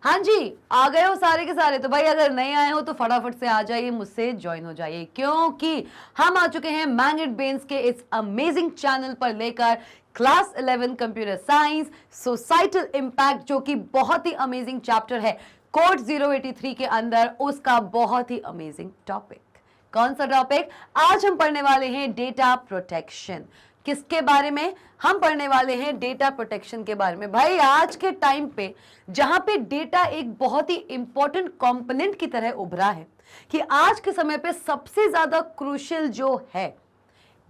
हाँ जी, आ गए हो सारे के सारे। तो भाई अगर नहीं आए हो तो फटाफट से आ जाइए, मुझसे ज्वाइन हो जाइए, क्योंकि हम आ चुके हैं मैग्नेट ब्रेन्स के इस अमेजिंग चैनल पर लेकर class 11 computer science societal impact, जो कि बहुत ही अमेजिंग चैप्टर है कोड 083 के अंदर, उसका बहुत ही अमेजिंग टॉपिक। कौन सा टॉपिक? आज हम पढ़ने वाले हैं डेटा प्रोटेक्शन। किसके बारे में? हम पढ़ने वाले हैं डेटा प्रोटेक्शन के बारे में। भाई आज के टाइम पे जहां पे डेटा एक बहुत ही इंपॉर्टेंट कंपोनेंट की तरह उभरा है, कि आज के समय पे सबसे ज्यादा क्रूशियल जो है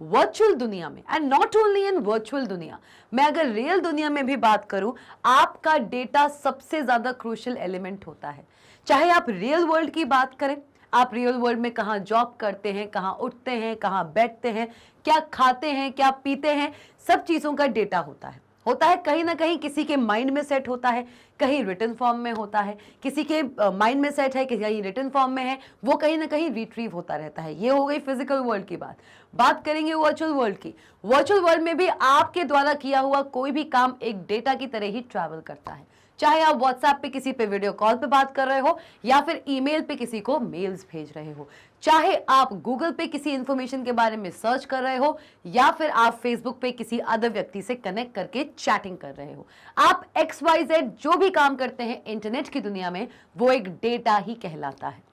वर्चुअल दुनिया में, and not only in virtual दुनिया, मैं अगर रियल दुनिया में भी बात करूं, आपका डेटा सबसे ज्यादा क्रूशियल एलिमेंट होता है। चाहे आप रियल वर्ल्ड की बात करें, आप रियल वर्ल्ड में कहां जॉब करते हैं, कहां उठते हैं, कहां बैठते हैं, क्या खाते हैं, क्या पीते हैं, सब चीजों का डेटा होता है। कहीं ना कहीं किसी के माइंड में सेट होता है, कहीं रिटन फॉर्म में होता है, किसी के माइंड में सेट है, कहीं रिटन फॉर्म में है, वो कहीं ना कहीं रिट्रीव होता रहता है। ये हो गई फिजिकल वर्ल्ड की बात। बात करेंगे वर्चुअल वर्ल्ड की। वर्चुअल वर्ल्ड में भी आपके द्वारा किया हुआ कोई भी काम एक डेटा की तरह ही ट्रैवल करता है। चाहे आप व्हाट्सएप पे किसी पे वीडियो कॉल पे बात कर रहे हो, या फिर ईमेल पे किसी को मेल्स भेज रहे हो, चाहे आप गूगल पे किसी इंफॉर्मेशन के बारे में सर्च कर रहे हो, या फिर आप फेसबुक पे किसी अदर व्यक्ति से कनेक्ट करके चैटिंग कर रहे हो, आप XYZ जो भी काम करते हैं इंटरनेट की दुनिया में, वो एक डेटा ही कहलाता है।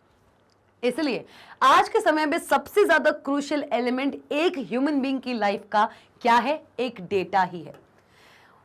इसलिए आज के समय में सबसे ज्यादा क्रूशियल एलिमेंट एक ह्यूमन बीइंग की लाइफ का क्या है? एक डेटा ही है।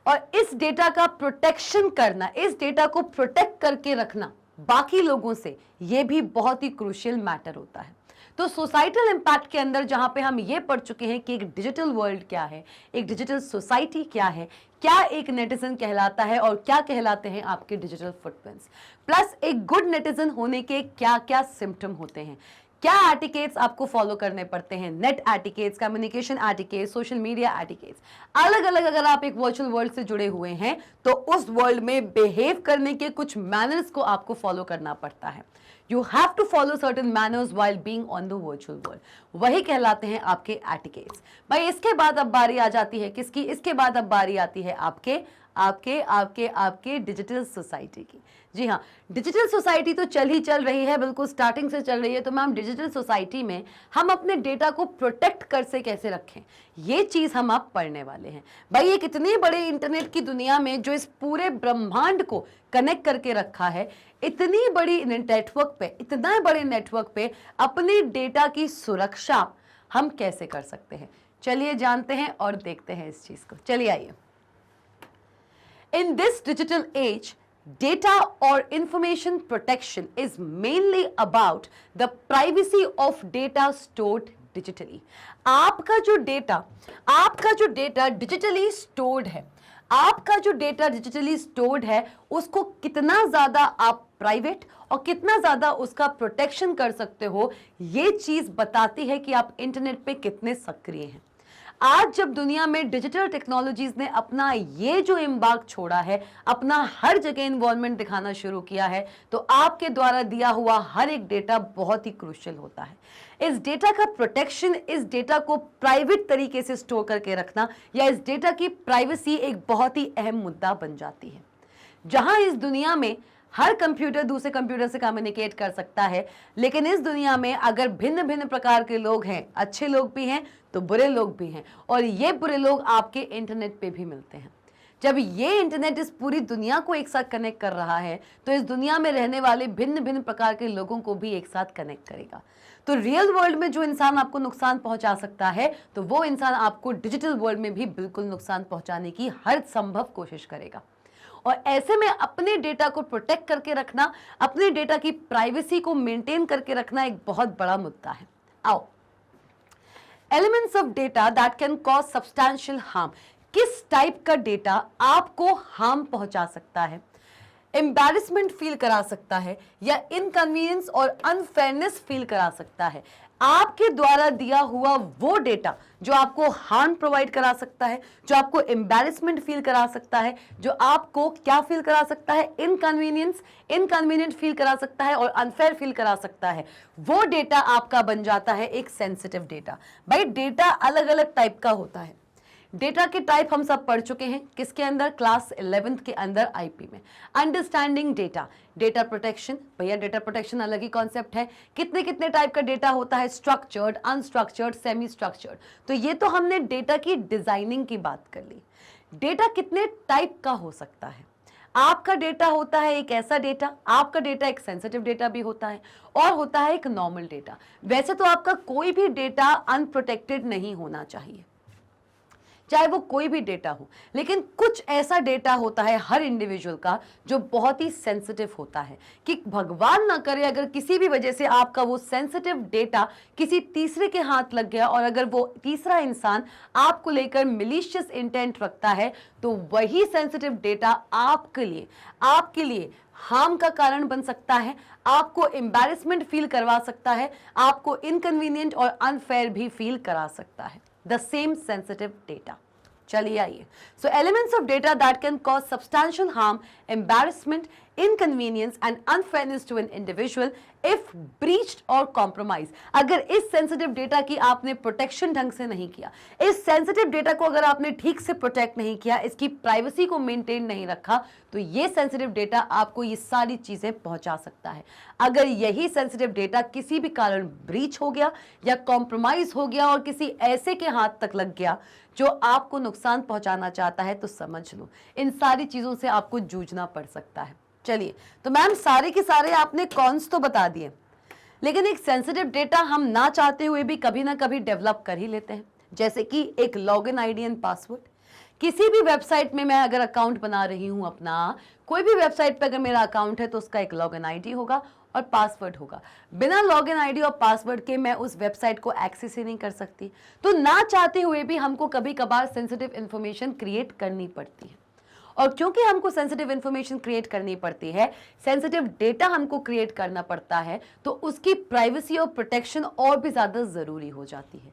और इस डेटा का प्रोटेक्शन करना, इस डेटा को प्रोटेक्ट करके रखना बाकी लोगों से, यह भी बहुत ही क्रूशियल मैटर होता है। तो सोसाइटल इम्पैक्ट के अंदर जहां पे हम ये पढ़ चुके हैं कि एक डिजिटल वर्ल्ड क्या है, एक डिजिटल सोसाइटी क्या है, क्या एक नेटिजन कहलाता है, और क्या कहलाते हैं आपके डिजिटल फुटप्रिंट्स, प्लस एक गुड नेटिजन होने के क्या क्या सिम्टम होते हैं, क्या एटिकेट्स आपको फॉलो करने पड़ते हैं, net etiquettes, communication etiquettes, social media etiquettes, अलग अलग। अगर आप एक वर्चुअल वर्ल्ड से जुड़े हुए हैं तो उस वर्ल्ड में बिहेव करने के कुछ मैनर्स को आपको फॉलो करना पड़ता है। You have to follow certain manners while being on the virtual world, वही कहलाते हैं आपके एटिकेट्स। भाई इसके बाद अब बारी आ जाती है किसकी? इसके बाद अब बारी आती है आपके आपके आपके आपके डिजिटल सोसाइटी की। जी हाँ, डिजिटल सोसाइटी तो चल ही चल रही है, बिल्कुल स्टार्टिंग से चल रही है। तो मैम डिजिटल सोसाइटी में हम अपने डेटा को प्रोटेक्ट कर से कैसे रखें, ये चीज हम आप पढ़ने वाले हैं। भाई एक इतने बड़े इंटरनेट की दुनिया में जो इस पूरे ब्रह्मांड को कनेक्ट करके रखा है, इतनी बड़ी नेटवर्क पे, इतना बड़े नेटवर्क पे अपने डेटा की सुरक्षा हम कैसे कर सकते हैं, चलिए जानते हैं और देखते हैं इस चीज को। चलिए आइए। In this digital age, data or information protection is mainly about the privacy of data stored digitally. आपका जो डेटा डिजिटली स्टोर्ड है, आपका जो डेटा डिजिटली स्टोर्ड है, उसको कितना ज्यादा आप प्राइवेट और कितना ज्यादा उसका प्रोटेक्शन कर सकते हो, ये चीज बताती है कि आप इंटरनेट पे कितने सक्रिय हैं। आज जब दुनिया में डिजिटल टेक्नोलॉजीज ने अपना ये जो इम्बार्क छोड़ा है, अपना हर जगह इन्वॉल्वमेंट दिखाना शुरू किया है, तो आपके द्वारा दिया हुआ हर एक डेटा बहुत ही क्रूशियल होता है। इस डेटा का प्रोटेक्शन, इस डेटा को प्राइवेट तरीके से स्टोर करके रखना, या इस डेटा की प्राइवेसी एक बहुत ही अहम मुद्दा बन जाती है। जहां इस दुनिया में हर कंप्यूटर दूसरे कंप्यूटर से कम्युनिकेट कर सकता है, लेकिन इस दुनिया में अगर भिन्न भिन्न प्रकार के लोग हैं, अच्छे लोग भी हैं तो बुरे लोग भी हैं, और ये बुरे लोग आपके इंटरनेट पे भी मिलते हैं। जब ये इंटरनेट इस पूरी दुनिया को एक साथ कनेक्ट कर रहा है, तो इस दुनिया में रहने वाले भिन्न भिन्न प्रकार के लोगों को भी एक साथ कनेक्ट करेगा। तो रियल वर्ल्ड में जो इंसान आपको नुकसान पहुंचा सकता है, तो वो इंसान आपको डिजिटल वर्ल्ड में भी बिल्कुल नुकसान पहुंचाने की हर संभव कोशिश करेगा। और ऐसे में अपने डेटा को प्रोटेक्ट करके रखना, अपने डेटा की प्राइवेसी को मेंटेन करके रखना एक बहुत बड़ा मुद्दा है। आओ, elements of data that can cause substantial harm. किस टाइप का डेटा आपको हार्म पहुंचा सकता है, एम्बैरेसमेंट फील करा सकता है, या इनकन्वीनियंस और अनफेयरनेस फील करा सकता है। आपके द्वारा दिया हुआ वो डेटा जो आपको हार्म प्रोवाइड करा सकता है, जो आपको एम्बैरेसमेंट फील करा सकता है, जो आपको क्या फील करा सकता है, इनकन्वीनियंट फील करा सकता है और अनफेयर फील करा सकता है, वो डेटा आपका बन जाता है एक सेंसिटिव डेटा। भाई डेटा अलग अलग टाइप का होता है। डेटा के टाइप हम सब पढ़ चुके हैं, किसके अंदर, क्लास 11th के अंदर आईपी में। अंडरस्टैंडिंग डेटा, डेटा प्रोटेक्शन, भैया डेटा प्रोटेक्शन अलग ही कॉन्सेप्ट है। कितने कितने टाइप का डेटा होता है, स्ट्रक्चर्ड, अनस्ट्रक्चर्ड, सेमी स्ट्रक्चर्ड। तो ये तो हमने डेटा की डिजाइनिंग की बात कर ली। डेटा कितने टाइप का हो सकता है, आपका डेटा होता है एक ऐसा डेटा, आपका डेटा एक सेंसिटिव डेटा भी होता है और होता है एक नॉर्मल डेटा। वैसे तो आपका कोई भी डेटा अनप्रोटेक्टेड नहीं होना चाहिए, चाहे वो कोई भी डेटा हो, लेकिन कुछ ऐसा डेटा होता है हर इंडिविजुअल का जो बहुत ही सेंसिटिव होता है कि भगवान ना करे अगर किसी भी वजह से आपका वो सेंसिटिव डेटा किसी तीसरे के हाथ लग गया और अगर वो तीसरा इंसान आपको लेकर मिलिशियस इंटेंट रखता है तो वही सेंसिटिव डेटा आपके लिए हार्म का कारण बन सकता है, आपको एम्बैरेसमेंट फील करवा सकता है, आपको इनकन्वीनियंट और अनफेयर भी फील करा सकता है। The same sensitive data. चलिए आइए, so elements of data that can cause substantial harm, embarrassment, inconvenience and unfairness to an individual if breached or compromised। अगर इस sensitive data की आपने protection ढंग से नहीं किया, इस sensitive data को अगर आपने ठीक से protect नहीं किया, इसकी privacy को maintain नहीं रखा, तो ये sensitive data आपको ये सारी चीजें पहुंचा सकता है। अगर यही sensitive data किसी भी कारण breach हो गया या compromise हो गया और किसी ऐसे के हाथ तक लग गया जो आपको नुकसान पहुंचाना चाहता है, तो समझ लो इन सारी चीजों से आपको जूझना पड़ सकता है। चलिए, तो मैम सारे के सारे आपने कॉन्स तो बता दिए, लेकिन एक सेंसिटिव डेटा हम ना चाहते हुए भी कभी ना कभी डेवलप कर ही लेते हैं, जैसे कि एक लॉगिन आईडी एंड पासवर्ड। किसी भी वेबसाइट में मैं अगर अकाउंट बना रही हूं अपना, कोई भी वेबसाइट पर अगर मेरा अकाउंट है तो उसका एक लॉगिन आईडी होगा और पासवर्ड होगा। बिना लॉगिन आईडी और पासवर्ड के मैं उस वेबसाइट को एक्सेस ही नहीं कर सकती। तो ना चाहते हुए भी हमको कभी कभार सेंसिटिव इंफॉर्मेशन क्रिएट करनी पड़ती है, और क्योंकि हमको सेंसिटिव इंफॉर्मेशन क्रिएट करनी पड़ती है, सेंसिटिव डेटा हमको क्रिएट करना पड़ता है, तो उसकी प्राइवेसी और प्रोटेक्शन और भी ज्यादा जरूरी हो जाती है।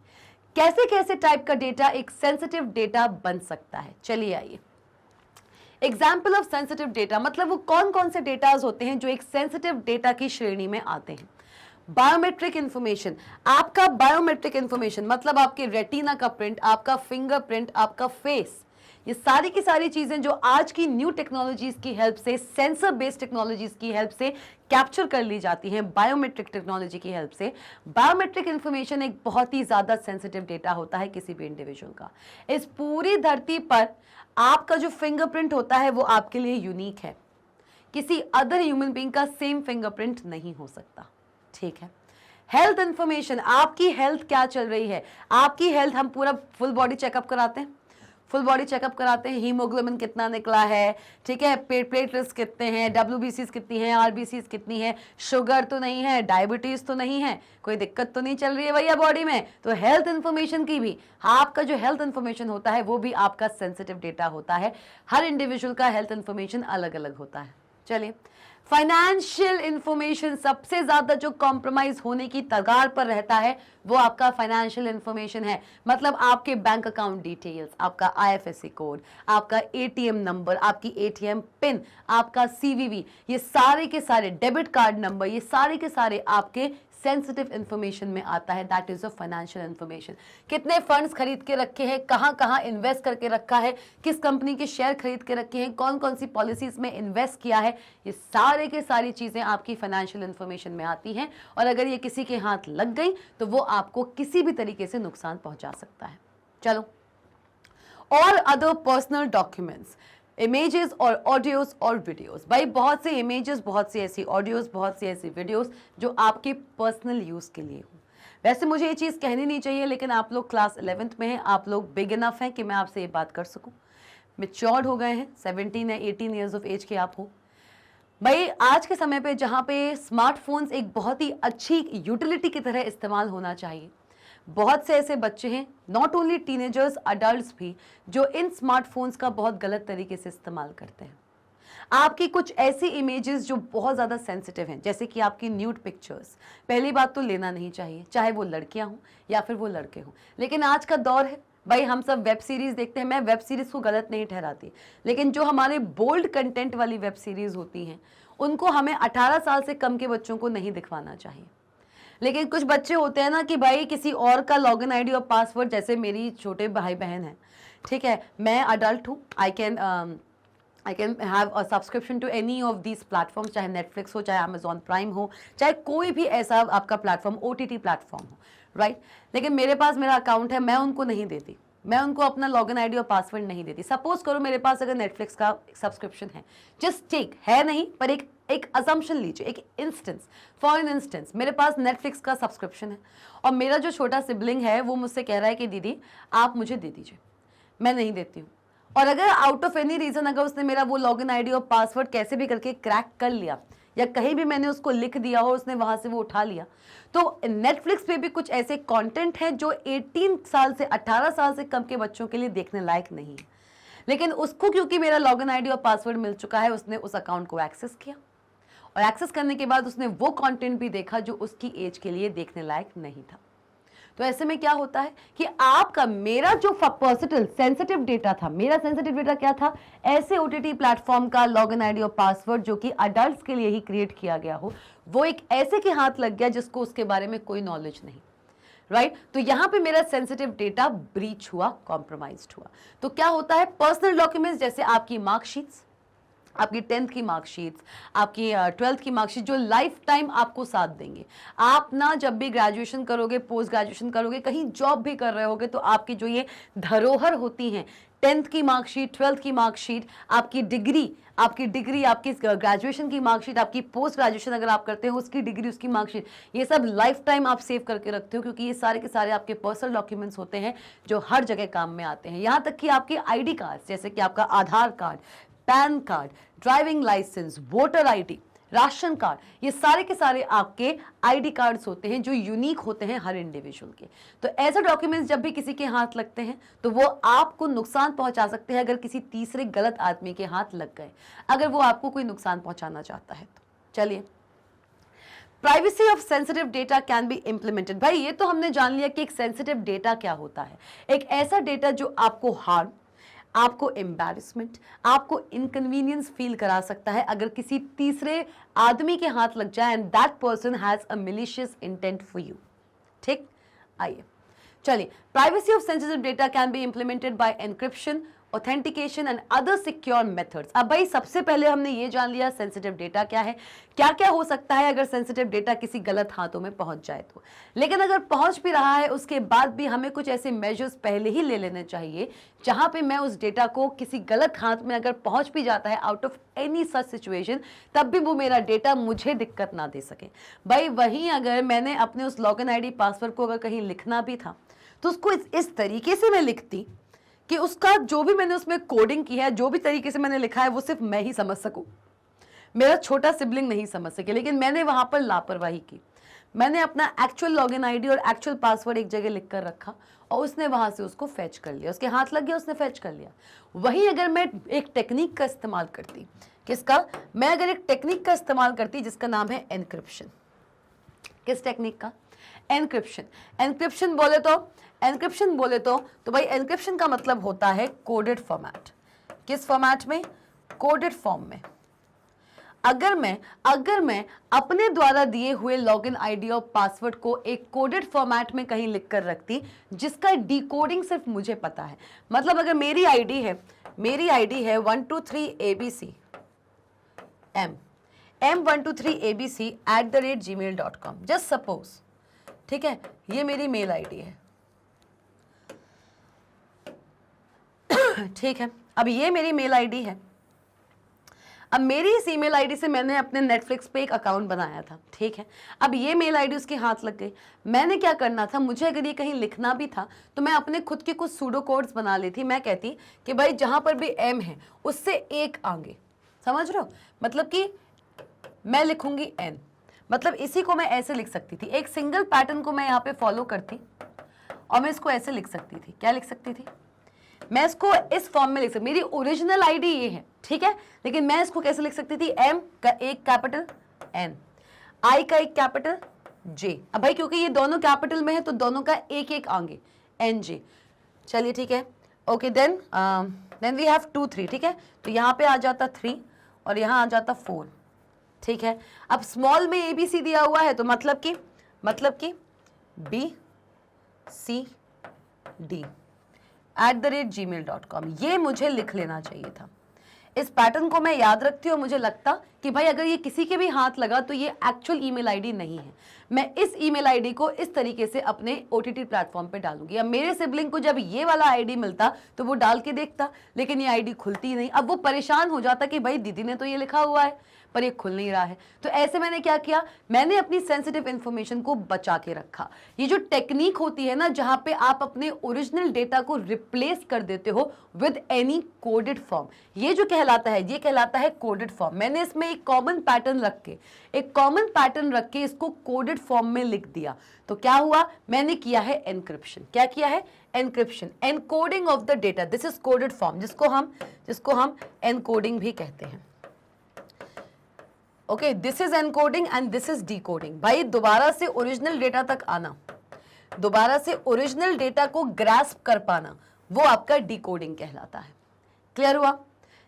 कैसे कैसे टाइप का डेटा एक सेंसिटिव डेटा बन सकता है, चलिए आइए। एग्जाम्पल ऑफ सेंसिटिव डेटा मतलब वो कौन कौन से डेटाज होते हैं जो एक सेंसिटिव डेटा की श्रेणी में आते हैं। बायोमेट्रिक इंफॉर्मेशन, आपका बायोमेट्रिक इंफॉर्मेशन मतलब आपके रेटिना का प्रिंट, आपका फिंगरप्रिंट, आपका फेस, ये सारी की सारी चीजें जो आज की न्यू टेक्नोलॉजीज की हेल्प से, सेंसर बेस्ड टेक्नोलॉजीज की हेल्प से कैप्चर कर ली जाती हैं, बायोमेट्रिक टेक्नोलॉजी की हेल्प से। बायोमेट्रिक इंफॉर्मेशन एक बहुत ही ज्यादा सेंसिटिव डेटा होता है किसी भी इंडिविजुअल का। इस पूरी धरती पर आपका जो फिंगरप्रिंट होता है वो आपके लिए यूनिक है, किसी अदर ह्यूमन बीइंग का सेम फिंगरप्रिंट नहीं हो सकता, ठीक है। हेल्थ इंफॉर्मेशन, आपकी हेल्थ क्या चल रही है, आपकी हेल्थ, हम पूरा फुल बॉडी चेकअप कराते हैं, फुल बॉडी चेकअप कराते हैं, हीमोग्लोबिन कितना निकला है, ठीक है, प्लेटलेट्स कितने हैं, डब्ल्यूबीसीज कितनी है, आरबीसीज कितनी है, शुगर तो नहीं है, डायबिटीज तो नहीं है, कोई दिक्कत तो नहीं चल रही है भैया बॉडी में। तो हेल्थ इंफॉर्मेशन की भी, आपका जो हेल्थ इंफॉर्मेशन होता है वो भी आपका सेंसिटिव डेटा होता है। हर इंडिविजुअल का हेल्थ इंफॉर्मेशन अलग अलग होता है। चलिए, फाइनेंशियल इंफॉर्मेशन, सबसे ज्यादा जो कॉम्प्रोमाइज होने की कगार पर रहता है वो आपका फाइनेंशियल इंफॉर्मेशन है। मतलब आपके बैंक अकाउंट डिटेल्स, आपका आईएफएससी कोड, आपका एटीएम नंबर, आपकी एटीएम पिन, आपका सीवीवी, ये सारे के सारे, डेबिट कार्ड नंबर, ये सारे के सारे आपके सेंसिटिव इंफॉर्मेशन में आता है। That is a financial information. कितने फंड्स खरीद के रखे हैं, कहां कहां इन्वेस्ट करके रखा है, किस कंपनी के शेयर खरीद के रखे हैं, कौन कौन सी पॉलिसीज में इन्वेस्ट किया है, ये सारे के सारी चीजें आपकी फाइनेंशियल इंफॉर्मेशन में आती हैं। और अगर ये किसी के हाथ लग गई तो वो आपको किसी भी तरीके से नुकसान पहुंचा सकता है। चलो, और अदर पर्सनल डॉक्यूमेंट्स, इमेजेस और ऑडियोज और वीडियोस। भाई बहुत से इमेजेस, बहुत सी ऐसी ऑडियोज, बहुत सी ऐसी वीडियोस जो आपके पर्सनल यूज के लिए हो। वैसे मुझे ये चीज़ कहनी नहीं चाहिए, लेकिन आप लोग क्लास 11th में हैं, आप लोग बिग इनफ हैं कि मैं आपसे ये बात कर सकूं। मैच्योर्ड हो गए हैं, 17 या 18 ईयर्स ऑफ एज के आप हो। भाई आज के समय पे जहाँ पे स्मार्टफोन्स एक बहुत ही अच्छी यूटिलिटी की तरह इस्तेमाल होना चाहिए, बहुत से ऐसे बच्चे हैं, नॉट ओनली टीनेजर्स, अडल्ट्स भी, जो इन स्मार्टफोन्स का बहुत गलत तरीके से इस्तेमाल करते हैं। आपकी कुछ ऐसी इमेजेस जो बहुत ज़्यादा सेंसिटिव हैं, जैसे कि आपकी न्यूड पिक्चर्स, पहली बात तो लेना नहीं चाहिए, चाहे वो लड़कियां हों या फिर वो लड़के हों। लेकिन आज का दौर है भाई, हम सब वेब सीरीज़ देखते हैं, मैं वेब सीरीज़ को गलत नहीं ठहराती, लेकिन जो हमारे बोल्ड कंटेंट वाली वेब सीरीज़ होती हैं उनको हमें 18 साल से कम के बच्चों को नहीं दिखवाना चाहिए। लेकिन कुछ बच्चे होते हैं ना कि भाई किसी और का लॉगिन आईडी और पासवर्ड, जैसे मेरी छोटे भाई बहन हैं, ठीक है, मैं अडल्ट हूँ, I can have a subscription to any of these platforms, चाहे नेटफ्लिक्स हो, चाहे अमेजॉन प्राइम हो, चाहे कोई भी ऐसा आपका प्लेटफॉर्म OTT प्लेटफॉर्म हो, राइट। लेकिन मेरे पास मेरा अकाउंट है, मैं उनको नहीं देती, मैं उनको अपना लॉगिन आईडी और पासवर्ड नहीं देती। सपोज करो मेरे पास अगर नेटफ्लिक्स का सब्सक्रिप्शन है, जस्ट टेक, है नहीं पर एक अजम्पशन लीजिए, एक इंस्टेंस, फॉर एन इंस्टेंस मेरे पास नेटफ्लिक्स का सब्सक्रिप्शन है और मेरा जो छोटा सिबलिंग है वो मुझसे कह रहा है कि दीदी आप मुझे दे दीजिए, मैं नहीं देती हूँ। और अगर आउट ऑफ एनी रीजन अगर उसने मेरा वो लॉगिन आईडी और पासवर्ड कैसे भी करके क्रैक कर लिया, या कहीं भी मैंने उसको लिख दिया और उसने वहां से वो उठा लिया, तो नेटफ्लिक्स पे भी कुछ ऐसे कंटेंट है जो 18 साल से 18 साल से कम के बच्चों के लिए देखने लायक नहीं है। लेकिन उसको क्योंकि मेरा लॉगिन आईडी और पासवर्ड मिल चुका है, उसने उस अकाउंट को एक्सेस किया और एक्सेस करने के बाद उसने वो कंटेंट भी देखा जो उसकी एज के लिए देखने लायक नहीं था। तो ऐसे में क्या होता है कि आपका, मेरा जो पर्सनल सेंसिटिव डेटा था, मेरा सेंसिटिव डेटा क्या था, ऐसे OTT प्लेटफॉर्म का लॉगिन आईडी और पासवर्ड जो कि अडल्ट्स के लिए ही क्रिएट किया गया हो, वो एक ऐसे के हाथ लग गया जिसको उसके बारे में कोई नॉलेज नहीं, राइट। तो यहां पे मेरा सेंसिटिव डेटा ब्रीच हुआ, कॉम्प्रोमाइज्ड हुआ। तो क्या होता है, पर्सनल डॉक्यूमेंट्स जैसे आपकी मार्कशीट्स, आपकी 10th की मार्कशीट्स, आपकी 12th की मार्कशीट, जो लाइफ टाइम आपको साथ देंगे। आप ना जब भी ग्रेजुएशन करोगे, पोस्ट ग्रेजुएशन करोगे, कहीं जॉब भी कर रहे होगे, तो आपकी जो ये धरोहर होती हैं, 10th की मार्कशीट, 12th की मार्कशीट, आपकी डिग्री, आपकी ग्रेजुएशन की मार्कशीट, आपकी पोस्ट ग्रेजुएशन अगर आप करते हो उसकी डिग्री, उसकी मार्कशीट, ये सब लाइफ टाइम आप सेव करके रखते हो, क्योंकि ये सारे के सारे आपके पर्सनल डॉक्यूमेंट्स होते हैं जो हर जगह काम में आते हैं। यहाँ तक कि आपके ID कार्ड, जैसे कि आपका Aadhaar card, PAN card, driving licence, voter ID, ration card, ये सारे के सारे आपके ID कार्ड्स होते हैं जो यूनिक होते हैं हर इंडिविजुअल के। तो ऐसे डॉक्यूमेंट्स जब भी किसी के हाथ लगते हैं तो वो आपको नुकसान पहुंचा सकते हैं, अगर किसी तीसरे गलत आदमी के हाथ लग गए, अगर वो आपको कोई नुकसान पहुंचाना चाहता है तो। चलिए, privacy of sensitive data can be implemented. भाई ये तो हमने जान लिया कि एक सेंसिटिव डेटा क्या होता है, एक ऐसा डेटा जो आपको हार्म, आपको एम्बैरेसमेंट, आपको इनकन्वीनियंस फील करा सकता है अगर किसी तीसरे आदमी के हाथ लग जाए, and that person has a malicious intent for you. ठीक, आइए चलिए, privacy of sensitive data can be implemented by encryption, authentication and other secure methods. अब भाई सबसे पहले हमने ये जान लिया सेंसिटिव डेटा क्या है, क्या क्या हो सकता है अगर सेंसिटिव डेटा किसी गलत हाथों में पहुंच जाए तो। लेकिन अगर पहुंच भी रहा है उसके बाद भी हमें कुछ ऐसे मेजर्स पहले ही ले लेने चाहिए जहां पे मैं उस डेटा को किसी गलत हाथ में अगर पहुंच भी जाता है, out of any such situation, तब भी वो मेरा डेटा मुझे दिक्कत ना दे सके। भाई वहीं अगर मैंने अपने उस लॉगिन ID पासवर्ड को अगर कहीं लिखना भी था तो उसको इस तरीके से मैं लिखती कि उसका जो भी मैंने उसमें कोडिंग की है, जो भी तरीके से मैंने लिखा है, वो सिर्फ मैं ही समझ सकूं, मेरा छोटा सिबलिंग नहीं समझ सके। लेकिन मैंने वहां पर लापरवाही की, मैंने अपना एक्चुअल लॉगिन ID और एक्चुअल पासवर्ड एक जगह लिख कर रखा और उसने वहां से उसको फैच कर लिया, उसके हाथ लग गया, उसने फैच कर लिया। वहीं अगर मैं एक टेक्निक का इस्तेमाल करती, किसका, मैं अगर एक टेक्निक का इस्तेमाल करती जिसका नाम है एनक्रिप्शन। किस टेक्निक का, एनक्रिप्शन। एनक्रिप्शन बोले तो भाई एनक्रिप्शन का मतलब होता है कोडेड फॉर्मेट। किस फॉर्मेट में, कोडेड फॉर्म में। अगर मैं अपने द्वारा दिए हुए लॉगिन ID और पासवर्ड को एक कोडेड फॉर्मेट में कहीं लिख कर रखती जिसका डिकोडिंग सिर्फ मुझे पता है, मतलब अगर मेरी ID है 123abc m123abc@gmail.com, जस्ट सपोज, ठीक है, ये मेरी मेल ID है। ठीक है, अब ये मेरी मेल ID है। अब मेरी इस ईमेल ID से मैंने अपने नेटफ्लिक्स पे एक अकाउंट बनाया था, ठीक है। अब ये मेल ID उसके हाथ लग गई, मैंने क्या करना था, मुझे अगर ये कहीं लिखना भी था तो मैं अपने खुद के कुछ सूडो कोड्स बना लेती। मैं कहती कि भाई जहां पर भी M है उससे एक आगे, समझ रहे हो, मतलब कि मैं लिखूंगी N, मतलब इसी को मैं ऐसे लिख सकती थी, एक सिंगल पैटर्न को मैं यहाँ पे फॉलो करती और मैं इसको ऐसे लिख सकती थी। क्या लिख सकती थी, मैं इसको इस फॉर्म में लिख सकती, मेरी ओरिजिनल ID ये है, ठीक है, लेकिन मैं इसको कैसे लिख सकती थी, M का एक कैपिटल N, I का एक कैपिटल J। अब भाई क्योंकि ये दोनों कैपिटल में है तो दोनों का एक एक आगे NJ। चलिए ठीक है, ओके, देन वी हैव 2 3, ठीक है, तो यहाँ पे आ जाता 3 और यहाँ आ जाता 4, ठीक है। अब स्मॉल में ABC दिया हुआ है तो मतलब कि B C D, @gmail.com, ये मुझे लिख लेना चाहिए था। इस पैटर्न को मैं याद रखती हूँ, मुझे लगता कि भाई अगर ये किसी के भी हाथ लगा तो ये एक्चुअल ईमेल आईडी नहीं है। मैं इस ईमेल आईडी को इस तरीके से अपने OTT प्लेटफॉर्म पे डालूंगी। अब मेरे सिबलिंग को जब ये वाला आईडी मिलता तो वो डाल के देखता, लेकिन ये आईडी खुलती नहीं। अब वो परेशान हो जाता कि भाई दीदी ने तो ये लिखा हुआ है पर ये खुल नहीं रहा है। तो ऐसे मैंने क्या किया, मैंने अपनी सेंसिटिव इंफॉर्मेशन को बचा के रखा। ये जो टेक्निक होती है ना, जहां पे आप अपने ओरिजिनल डेटा को रिप्लेस कर देते हो विद एनी कोडेड फॉर्म, ये जो कहलाता है, ये कहलाता है कोडेड फॉर्म। मैंने इसमें एक कॉमन पैटर्न रख के इसको कोडेड फॉर्म में लिख दिया। तो क्या हुआ, मैंने किया है एनक्रिप्शन। क्या किया है, encryption, encoding of the data. This is coded form, जिसको हम एनकोडिंग भी कहते हैं। Okay, this is encoding and this is decoding. भाई दोबारा से ओरिजिनल डेटा तक आना, दोबारा से ओरिजिनल डेटा को ग्रास्प कर पाना, वो आपका डिकोडिंग कहलाता है। क्लियर हुआ?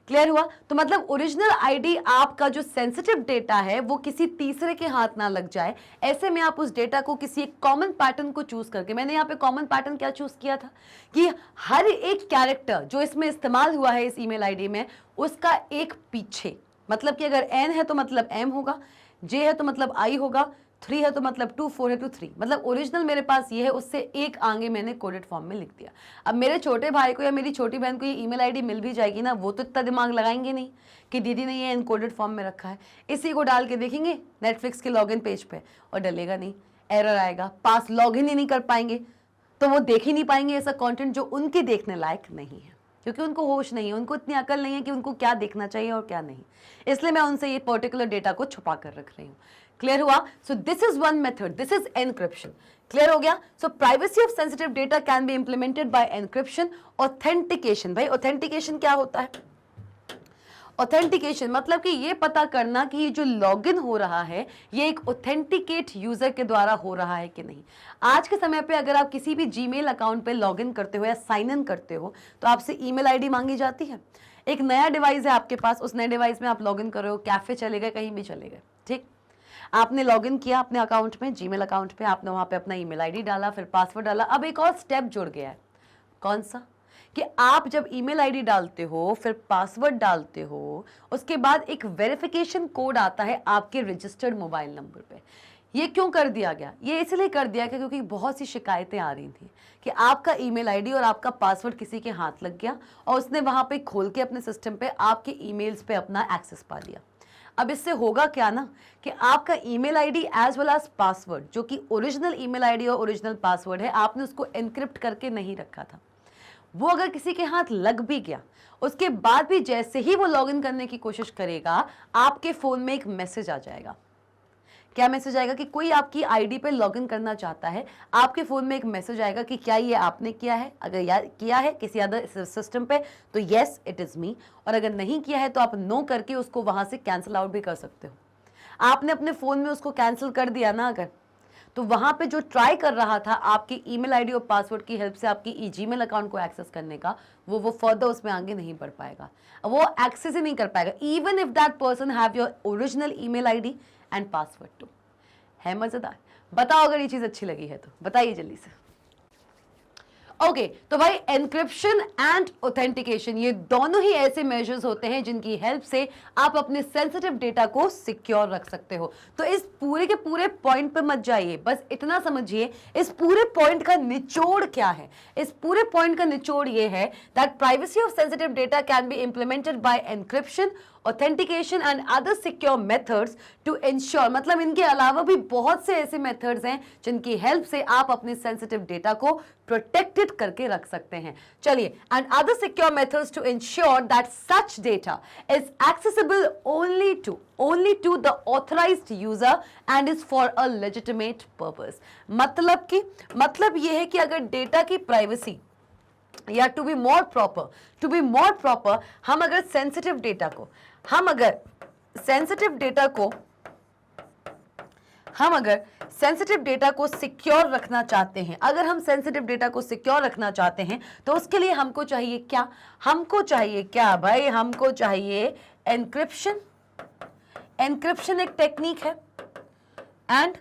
क्लियर हुआ? तो मतलब ओरिजिनल आईडी, आपका जो सेंसिटिव डेटा है वो किसी तीसरे के हाथ ना लग जाए। ऐसे में आप उस डेटा को किसी एक कॉमन पैटर्न को चूज करके, मैंने यहाँ पे कॉमन पैटर्न क्या चूज किया था कि हर एक कैरेक्टर जो इसमें इस्तेमाल हुआ है इस ईमेल आईडी में, उसका एक पीछे, मतलब कि अगर N है तो मतलब M होगा, J है तो मतलब I होगा, 3 है तो मतलब 2, 4 है तो 3, मतलब ओरिजिनल मेरे पास ये है, उससे एक आगे मैंने कोडेड फॉर्म में लिख दिया। अब मेरे छोटे भाई को या मेरी छोटी बहन को ये ईमेल आईडी मिल भी जाएगी ना, वो तो इतना दिमाग लगाएंगे नहीं कि दीदी ने ये इनकोडेड फॉर्म में रखा है। इसी को डाल के देखेंगे नेटफ्लिक्स के लॉगिन पेज पे और डलेगा नहीं, एरर आएगा, पास लॉगिन ही नहीं कर पाएंगे, तो वो देख ही नहीं पाएंगे ऐसा कंटेंट जो उनके देखने लायक नहीं है, क्योंकि उनको होश नहीं है, उनको इतनी अकल नहीं है कि उनको क्या देखना चाहिए और क्या नहीं। इसलिए मैं उनसे ये पर्टिकुलर डेटा को छुपा कर रख रही हूँ। क्लियर हुआ? So this is one method, this is encryption. Clear हो गया? So privacy of sensitive data can be implemented by encryption. Authentication, भाई ऑथेंटिकेशन क्या होता है? ऑथेंटिकेशन मतलब कि ये पता करना कि ये जो लॉगिन हो रहा है ये एक ऑथेंटिकेट यूजर के द्वारा हो रहा है कि नहीं। आज के समय पे अगर आप किसी भी जीमेल अकाउंट पे लॉगिन करते हो या साइन इन करते हो तो आपसे ईमेल आईडी मांगी जाती है। एक नया डिवाइस है आपके पास, उस नए डिवाइस में आप लॉगिन कर रहे हो, कैफे चले गए, कहीं भी चले गए, ठीक, आपने लॉगिन किया अपने अकाउंट में, जीमेल अकाउंट पे, आपने वहां पे अपना ईमेल आईडी डाला, फिर पासवर्ड डाला। अब एक और स्टेप जुड़ गया है, कौन सा? कि आप जब ईमेल आईडी डालते हो, फिर पासवर्ड डालते हो, उसके बाद एक वेरिफिकेशन कोड आता है आपके रजिस्टर्ड मोबाइल नंबर पे। ये क्यों कर दिया गया? ये इसलिए कर दिया गया क्योंकि बहुत सी शिकायतें आ रही थी कि आपका ईमेल आईडी और आपका पासवर्ड किसी के हाथ लग गया और उसने वहां पे खोल के अपने सिस्टम पे आपके ईमेल्स पे अपना एक्सेस पा लिया। अब इससे होगा क्या ना कि आपका email ID as well as password, जो कि ओरिजिनल ईमेल आईडी और ओरिजिनल पासवर्ड है, आपने उसको एनक्रिप्ट करके नहीं रखा था, वो अगर किसी के हाथ लग भी गया, उसके बाद भी जैसे ही वो लॉगिन करने की कोशिश करेगा, आपके फोन में एक मैसेज आ जाएगा। क्या मैसेज आएगा? कि कोई आपकी आईडी पे लॉगिन करना चाहता है, आपके फोन में एक मैसेज आएगा कि क्या ये आपने किया है। अगर किया है किसी अदर सिस्टम पे तो यस इट इज मी, और अगर नहीं किया है तो आप नो करके उसको वहां से कैंसिल आउट भी कर सकते हो। आपने अपने फोन में उसको कैंसिल कर दिया ना अगर, तो वहां पे जो ट्राई कर रहा था आपकी ईमेल आईडी और पासवर्ड की हेल्प से आपकी जीमेल अकाउंट को एक्सेस करने का, वो फर्दर उसमें आगे नहीं बढ़ पाएगा, वो एक्सेस ही नहीं कर पाएगा, even if that person have your original email ID and password too. है मजेदार? बताओ अगर ये चीज अच्छी लगी है तो बताइए जल्दी से। ओके, तो भाई एनक्रिप्शन एंड ऑथेंटिकेशन ये दोनों ही ऐसे मेजर्स होते हैं जिनकी हेल्प से आप अपने सेंसिटिव डेटा को सिक्योर रख सकते हो। तो इस पूरे के पूरे पॉइंट पे मत जाइए, बस इतना समझिए इस पूरे पॉइंट का निचोड़ क्या है। इस पूरे पॉइंट का निचोड़ ये है that privacy of sensitive data can be implemented by encryption, authentication and other secure methods to ensure, मतलब इनके अलावा भी बहुत से ऐसे मेथड्स हैं जिनकी हेल्प से आप अपने सेंसिटिव डेटा को प्रोटेक्टेड करके रख सकते हैं। चलिए, and other secure methods to ensure that such data is accessible only to the authorized user and is for a legitimate purpose। मतलब ये है कि अगर डेटा की प्राइवेसी या टू बी मोर प्रॉपर हम अगर सेंसिटिव डेटा को सिक्योर रखना चाहते हैं, अगर हम सेंसिटिव डेटा को सिक्योर रखना चाहते हैं तो उसके लिए हमको चाहिए क्या? भाई हमको चाहिए एनक्रिप्शन एक टेक्निक है, एंड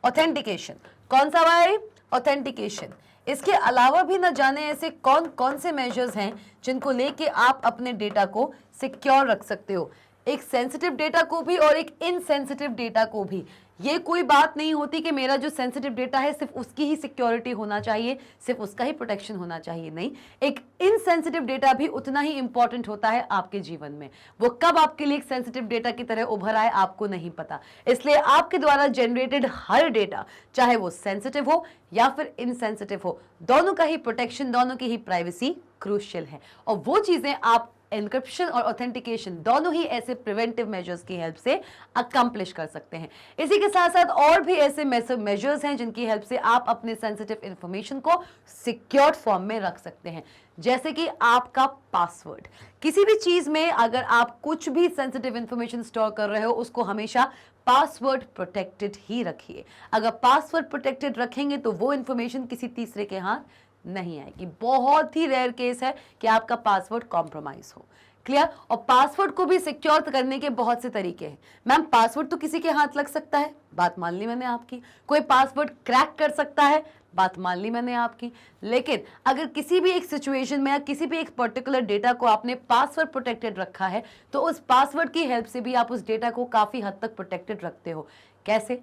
ऑथेंटिकेशन। कौन सा भाई? ऑथेंटिकेशन। इसके अलावा भी न जाने ऐसे कौन कौन से मेजर्स हैं जिनको लेके आप अपने डेटा को सिक्योर रख सकते हो, एक सेंसिटिव डेटा को भी और एक इनसेंसिटिव डेटा को भी। ये कोई बात नहीं होती कि मेरा जो सेंसिटिव डेटा है सिर्फ उसकी ही सिक्योरिटी होना चाहिए, सिर्फ उसका ही प्रोटेक्शन होना चाहिए, नहीं, एक इनसेंसिटिव डेटा भी उतना ही इंपॉर्टेंट होता है आपके जीवन में। वो कब आपके लिए एक सेंसिटिव डेटा की तरह उभर आए आपको नहीं पता, इसलिए आपके द्वारा जनरेटेड हर डेटा, चाहे वो सेंसिटिव हो या फिर इनसेंसिटिव हो, दोनों का ही प्रोटेक्शन, दोनों की ही प्राइवेसी क्रूशियल है। और वो चीजें आप एनक्रिप्शन और ऑथेंटिकेशन दोनों ही ऐसे प्रिवेंटिव मेजर्स की हेल्प से अकम्प्लिश कर सकते हैं। इसी के साथ साथ और भी ऐसे मेजर्स हैं जिनकी हेल्प से आप अपने सेंसिटिव इंफॉर्मेशन को सिक्योर्ड फॉर्म में रख सकते हैं, जैसे कि आपका पासवर्ड। किसी भी चीज में अगर आप कुछ भी सेंसिटिव इंफॉर्मेशन स्टोर कर रहे हो, उसको हमेशा पासवर्ड प्रोटेक्टेड ही रखिए। अगर पासवर्ड प्रोटेक्टेड रखेंगे तो वो इंफॉर्मेशन किसी तीसरे के हाथ नहीं आएगी। बहुत ही रेयर केस है कि आपका पासवर्ड कॉम्प्रोमाइज हो। क्लियर? और पासवर्ड को भी सिक्योर करने के बहुत से तरीके हैं। मैम पासवर्ड तो किसी के हाथ लग सकता है, बात मान ली मैंने आपकी। कोई पासवर्ड क्रैक कर सकता है, बात मान ली मैंने आपकी। लेकिन अगर किसी भी एक सिचुएशन में या किसी भी एक पर्टिकुलर डेटा को आपने पासवर्ड प्रोटेक्टेड रखा है तो उस पासवर्ड की हेल्प से भी आप उस डेटा को काफी हद तक प्रोटेक्टेड रखते हो। कैसे?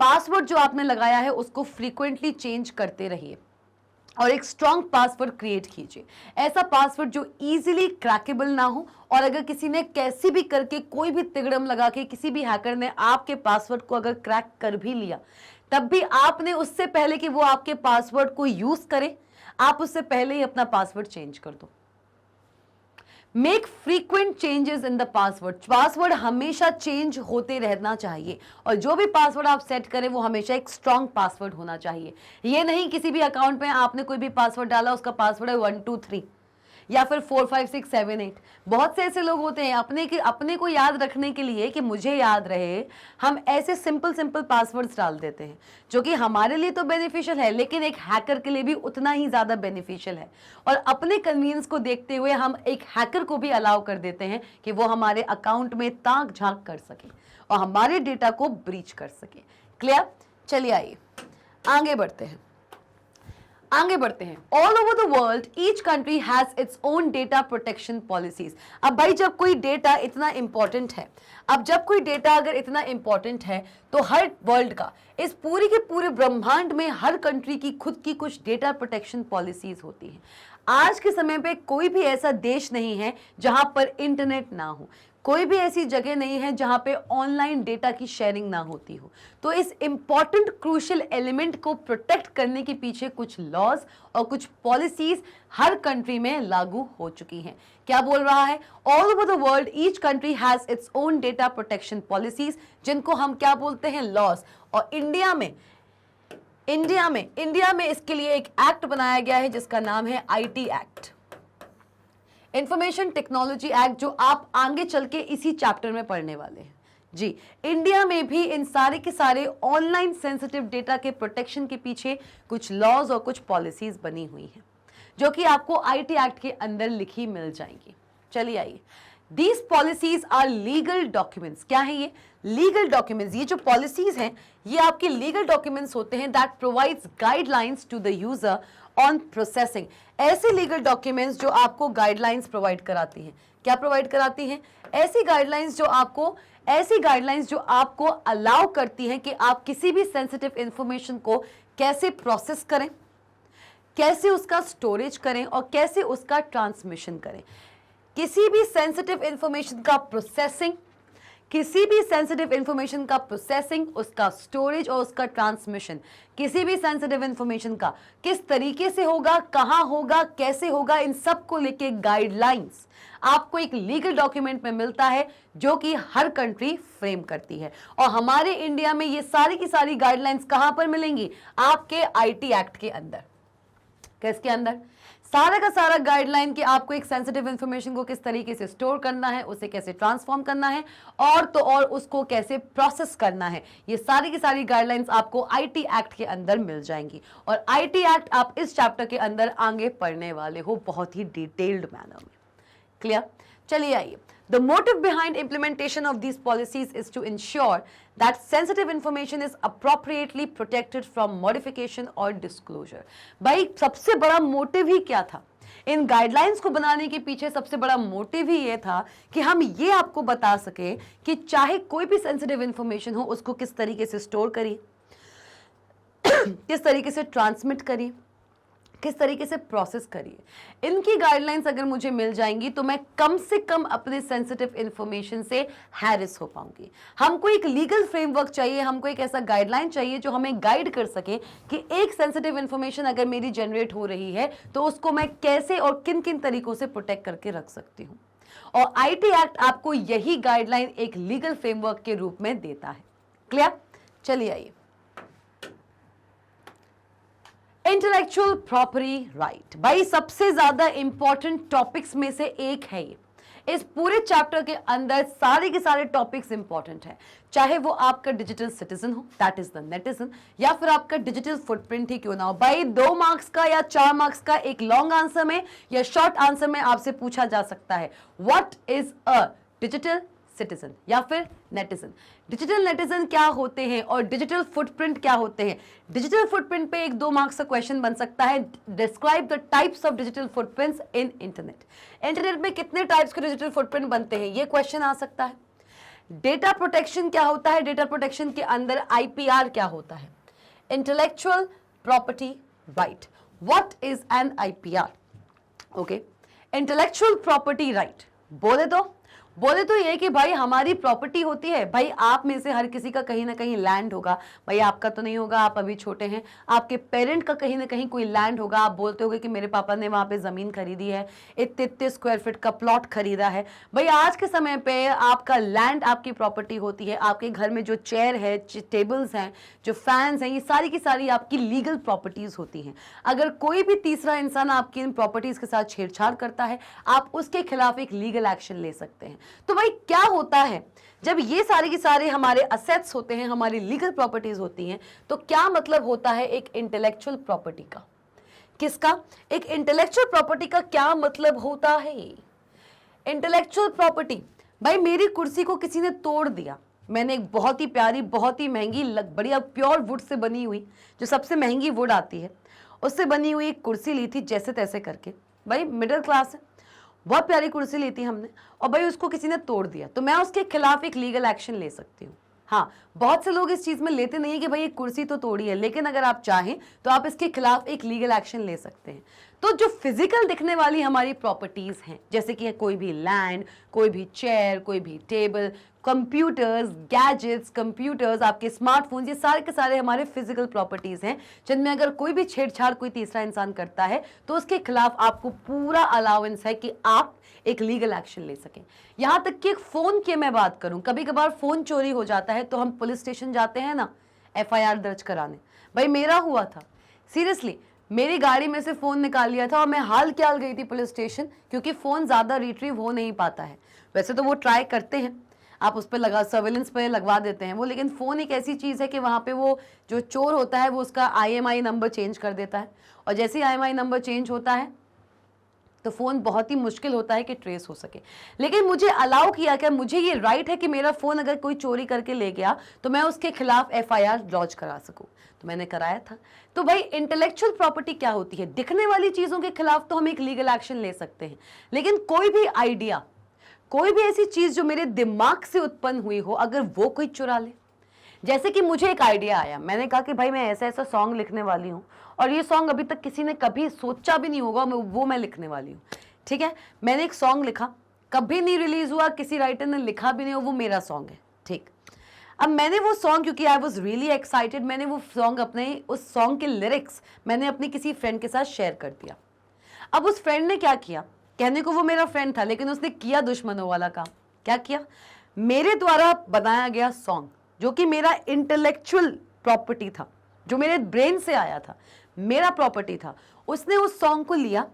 पासवर्ड जो आपने लगाया है उसको फ्रीक्वेंटली चेंज करते रहिए और एक स्ट्रॉन्ग पासवर्ड क्रिएट कीजिए। ऐसा पासवर्ड जो इजीली क्रैकेबल ना हो, और अगर किसी ने कैसी भी करके कोई भी तिगड़म लगा के किसी भी हैकर ने आपके पासवर्ड को अगर क्रैक कर भी लिया, तब भी आपने उससे पहले कि वो आपके पासवर्ड को यूज करे, आप उससे पहले ही अपना पासवर्ड चेंज कर दो। Make frequent changes in the password. Password हमेशा चेंज होते रहना चाहिए और जो भी पासवर्ड आप सेट करें वो हमेशा एक स्ट्रॉन्ग पासवर्ड होना चाहिए। ये नहीं किसी भी अकाउंट में आपने कोई भी पासवर्ड डाला, उसका पासवर्ड है 1 2 3 या फिर 4 5 6 7 8। बहुत से ऐसे लोग होते हैं अपने को याद रखने के लिए कि मुझे याद रहे, हम ऐसे सिंपल पासवर्ड्स डाल देते हैं जो कि हमारे लिए तो बेनिफिशियल है लेकिन एक हैकर के लिए भी उतना ही ज्यादा बेनिफिशियल है। और अपने कन्वीनियंस को देखते हुए हम एक हैकर को भी अलाउ कर देते हैं कि वो हमारे अकाउंट में ताक झांक कर सके और हमारे डेटा को ब्रीच कर सके। क्लियर? चलिए आइए आगे बढ़ते हैं। All over the world each country has its own data protection policies. अब भाई जब कोई डेटा इतना इंपॉर्टेंट है, अगर इतना इंपॉर्टेंट है तो हर वर्ल्ड का, इस पूरी के पूरे ब्रह्मांड में हर कंट्री की खुद की कुछ डेटा प्रोटेक्शन पॉलिसीज होती हैं। आज के समय पे कोई भी ऐसा देश नहीं है जहां पर इंटरनेट ना हो, कोई भी ऐसी जगह नहीं है जहां पे ऑनलाइन डेटा की शेयरिंग ना होती हो। तो इस इंपॉर्टेंट क्रूशियल एलिमेंट को प्रोटेक्ट करने के पीछे कुछ लॉज और कुछ पॉलिसीज हर कंट्री में लागू हो चुकी हैं। क्या बोल रहा है? All over the world each country has its own data protection policies, जिनको हम क्या बोलते हैं? लॉज। और इंडिया में इसके लिए एक एक्ट बनाया गया है जिसका नाम है IT act, information technology act, जो आप आगे चल के इसी चैप्टर में पढ़ने वाले हैं। जी, इंडिया में भी इन सारे के सारे ऑनलाइन सेंसिटिव डेटा के प्रोटेक्शन के पीछे कुछ लॉज और कुछ पॉलिसीज बनी हुई हैं जो कि आपको आईटी एक्ट के अंदर लिखी मिल जाएंगी। चलिए आइए, these policies are legal documents. क्या है ये? Legal documents. ये जो पॉलिसीज हैं ये आपके लीगल डॉक्यूमेंट्स होते हैं that provides guidelines to the user on processing. ऐसे लीगल डॉक्यूमेंट्स जो आपको गाइडलाइंस प्रोवाइड कराती हैं। क्या प्रोवाइड कराती हैं? ऐसी गाइडलाइंस जो आपको अलाउ करती हैं कि आप किसी भी सेंसिटिव इंफॉर्मेशन को कैसे प्रोसेस करें, कैसे उसका स्टोरेज करें और कैसे उसका ट्रांसमिशन करें। किसी भी सेंसिटिव इंफॉर्मेशन का प्रोसेसिंग, उसका स्टोरेज और उसका ट्रांसमिशन, किसी भी सेंसिटिव इंफॉर्मेशन का किस तरीके से होगा, कहां होगा, कैसे होगा, इन सब को लेके गाइडलाइंस आपको एक लीगल डॉक्यूमेंट में मिलता है जो कि हर कंट्री फ्रेम करती है। और हमारे इंडिया में ये सारी की सारी गाइडलाइंस कहां पर मिलेंगी? आपके आईटी एक्ट के अंदर। किसके अंदर? सारा का सारा गाइडलाइन कि आपको एक सेंसिटिव इंफॉर्मेशन को किस तरीके से स्टोर करना है, उसे कैसे ट्रांसफॉर्म करना है और तो और उसको कैसे प्रोसेस करना है। ये सारी की सारी गाइडलाइंस आपको आईटी एक्ट के अंदर मिल जाएंगी और आईटी एक्ट आप इस चैप्टर के अंदर आगे पढ़ने वाले हो बहुत ही डिटेल्ड मैनर में। क्लियर? चलिए आइए, The motive behind implementation of these policies is to ensure that sensitive information is appropriately protected from modification or disclosure. भाई सबसे बड़ा मोटिव ही क्या था इन गाइडलाइंस को बनाने के पीछे? सबसे बड़ा मोटिव ही ये था कि हम ये आपको बता सके कि चाहे कोई भी सेंसिटिव इंफॉर्मेशन हो उसको किस तरीके से स्टोर करिए, किस तरीके से ट्रांसमिट करिए, किस तरीके से प्रोसेस करिए। इनकी गाइडलाइंस अगर मुझे मिल जाएंगी तो मैं कम से कम अपने सेंसिटिव इंफॉर्मेशन से हैरिस हो पाऊंगी। हमको एक लीगल फ्रेमवर्क चाहिए, हमको एक ऐसा गाइडलाइन चाहिए जो हमें गाइड कर सके कि एक सेंसिटिव इंफॉर्मेशन अगर मेरी जनरेट हो रही है तो उसको मैं कैसे और किन किन तरीकों से प्रोटेक्ट करके रख सकती हूँ। और आईटी एक्ट आपको यही गाइडलाइन एक लीगल फ्रेमवर्क के रूप में देता है। क्लियर? चलिए आइए। इंटेलेक्चुअल प्रॉपर्टी राइट, भाई सबसे ज्यादा इंपॉर्टेंट टॉपिक्स में से एक है ये। इस पूरे चैप्टर के अंदर सारे के सारे टॉपिक्स इंपॉर्टेंट है, चाहे वो आपका डिजिटल सिटीजन हो, दैट इज द नेटिजन, या फिर आपका डिजिटल फुटप्रिंट ही क्यों ना हो। भाई 2 मार्क्स का या 4 मार्क्स का एक लॉन्ग आंसर में या शॉर्ट आंसर में आपसे पूछा जा सकता है, what is a digital citizen या फिर नेटिजन। डिजिटल नेटिजन क्या होते हैं और डिजिटल फुटप्रिंट क्या होते हैं। डिजिटल फुटप्रिंट पे एक 2 मार्क्स का क्वेश्चन बन सकता है, describe the types of digital footprints in internet. Internet में कितने टाइप्स के डिजिटल फुटप्रिंट बनते हैं, ये क्वेश्चन आ सकता है। डेटा प्रोटेक्शन क्या होता है, डेटा प्रोटेक्शन के अंदर आईपीआर क्या होता है। Intellectual property right, what is an IPR. Okay, intellectual property right बोले तो ये कि भाई हमारी प्रॉपर्टी होती है। भाई आप में से हर किसी का कहीं ना कहीं लैंड होगा, भाई आपका तो नहीं होगा, आप अभी छोटे हैं, आपके पेरेंट का कहीं ना कहीं कोई लैंड होगा। आप बोलते होगे कि मेरे पापा ने वहां पे जमीन खरीदी है, इतने स्क्वायर फीट का प्लॉट खरीदा है। भाई आज के समय पे आपका लैंड आपकी प्रॉपर्टी होती है। आपके घर में जो चेयर है, टेबल्स हैं, जो फैंस हैं, ये सारी की सारी आपकी लीगल प्रॉपर्टीज होती हैं। अगर कोई भी तीसरा इंसान आपकी इन प्रॉपर्टीज के साथ छेड़छाड़ करता है, आप उसके खिलाफ एक लीगल एक्शन ले सकते हैं। तो भाई क्या होता है जब ये सारे के सारे हमारे असेट्स होते हैं, हमारी लीगल प्रॉपर्टीज होती हैं, तो क्या मतलब होता है एक इंटेलेक्चुअल प्रॉपर्टी का। किसका? एक इंटेलेक्चुअल प्रॉपर्टी का क्या मतलब होता है। इंटेलेक्चुअल प्रॉपर्टी, भाई मेरी कुर्सी को किसी ने तोड़ दिया, मैंने एक बहुत ही प्यारी, बहुत ही महंगी, बढ़िया प्योर वुड से बनी हुई, जो सबसे महंगी वुड आती है, उससे बनी हुई एक कुर्सी ली थी जैसे तैसे करके। भाई मिडिल क्लास है, बहुत प्यारी कुर्सी ली थी हमने, और भाई उसको किसी ने तोड़ दिया, तो मैं उसके खिलाफ एक लीगल एक्शन ले सकती हूँ। हाँ, बहुत से लोग इस चीज में लेते नहीं है कि भाई एक कुर्सी तो तोड़ी है, लेकिन अगर आप चाहें तो आप इसके खिलाफ एक लीगल एक्शन ले सकते हैं। तो जो फिजिकल दिखने वाली हमारी प्रॉपर्टीज हैं, जैसे कि कोई भी लैंड, कोई भी चेयर, कोई भी टेबल, कंप्यूटर्स, गैजेट्स, कंप्यूटर्स, आपके स्मार्टफोन्स, ये सारे के सारे हमारे फिजिकल प्रॉपर्टीज हैं, जिनमें अगर कोई भी छेड़छाड़ कोई तीसरा इंसान करता है तो उसके खिलाफ आपको पूरा अलाउंस है कि आप एक लीगल एक्शन ले सकें। यहां तक कि एक फोन की मैं बात करूं, कभी कभार फोन चोरी हो जाता है तो हम पुलिस स्टेशन जाते हैं ना एफआईआर दर्ज कराने। भाई मेरा हुआ था, सीरियसली, मेरी गाड़ी में से फोन निकाल लिया था और मैं हाल क्या हाल गई थी पुलिस स्टेशन, क्योंकि फोन ज्यादा रिट्रीव हो नहीं पाता है। वैसे तो वो ट्राई करते हैं, आप उस पर लगा सर्वेलेंस पे लगवा देते हैं वो, लेकिन फ़ोन एक ऐसी चीज़ है कि वहाँ पे वो जो चोर होता है वो उसका आईएमआई नंबर चेंज कर देता है, और जैसे ही आईएमआई नंबर चेंज होता है तो फ़ोन बहुत ही मुश्किल होता है कि ट्रेस हो सके। लेकिन मुझे अलाउ किया क्या, मुझे ये राइट है कि मेरा फ़ोन अगर कोई चोरी करके ले गया तो मैं उसके खिलाफ एफआईआर लॉन्च करा सकूं, तो मैंने कराया था। तो भाई इंटेलेक्चुअल प्रॉपर्टी क्या होती है, दिखने वाली चीज़ों के खिलाफ तो हम एक लीगल एक्शन ले सकते हैं, लेकिन कोई भी आइडिया, कोई भी ऐसी चीज़ जो मेरे दिमाग से उत्पन्न हुई हो, अगर वो कोई चुरा ले। जैसे कि मुझे एक आइडिया आया, मैंने कहा कि भाई मैं ऐसा ऐसा सॉन्ग लिखने वाली हूँ, और ये सॉन्ग अभी तक किसी ने कभी सोचा भी नहीं होगा, वो मैं लिखने वाली हूँ। ठीक है, मैंने एक सॉन्ग लिखा, कभी नहीं रिलीज हुआ, किसी राइटर ने लिखा भी नहीं हो, वो मेरा सॉन्ग है। ठीक, अब मैंने वो सॉन्ग, क्योंकि आई वॉज रियली एक्साइटेड, मैंने वो सॉन्ग अपने, उस सॉन्ग के लिरिक्स मैंने अपनी किसी फ्रेंड के साथ शेयर कर दिया। अब उस फ्रेंड ने क्या किया, कहने को वो मेरा फ्रेंड था, लेकिन उसने किया दुश्मनों वाला काम। क्या किया, मेरे द्वारा बनाया गया सॉन्ग जो कि मेरा इंटेलेक्चुअल प्रॉपर्टी था, जो मेरे ब्रेन से आया था, मेरा प्रॉपर्टी था, उसने उस सॉन्ग को लिया,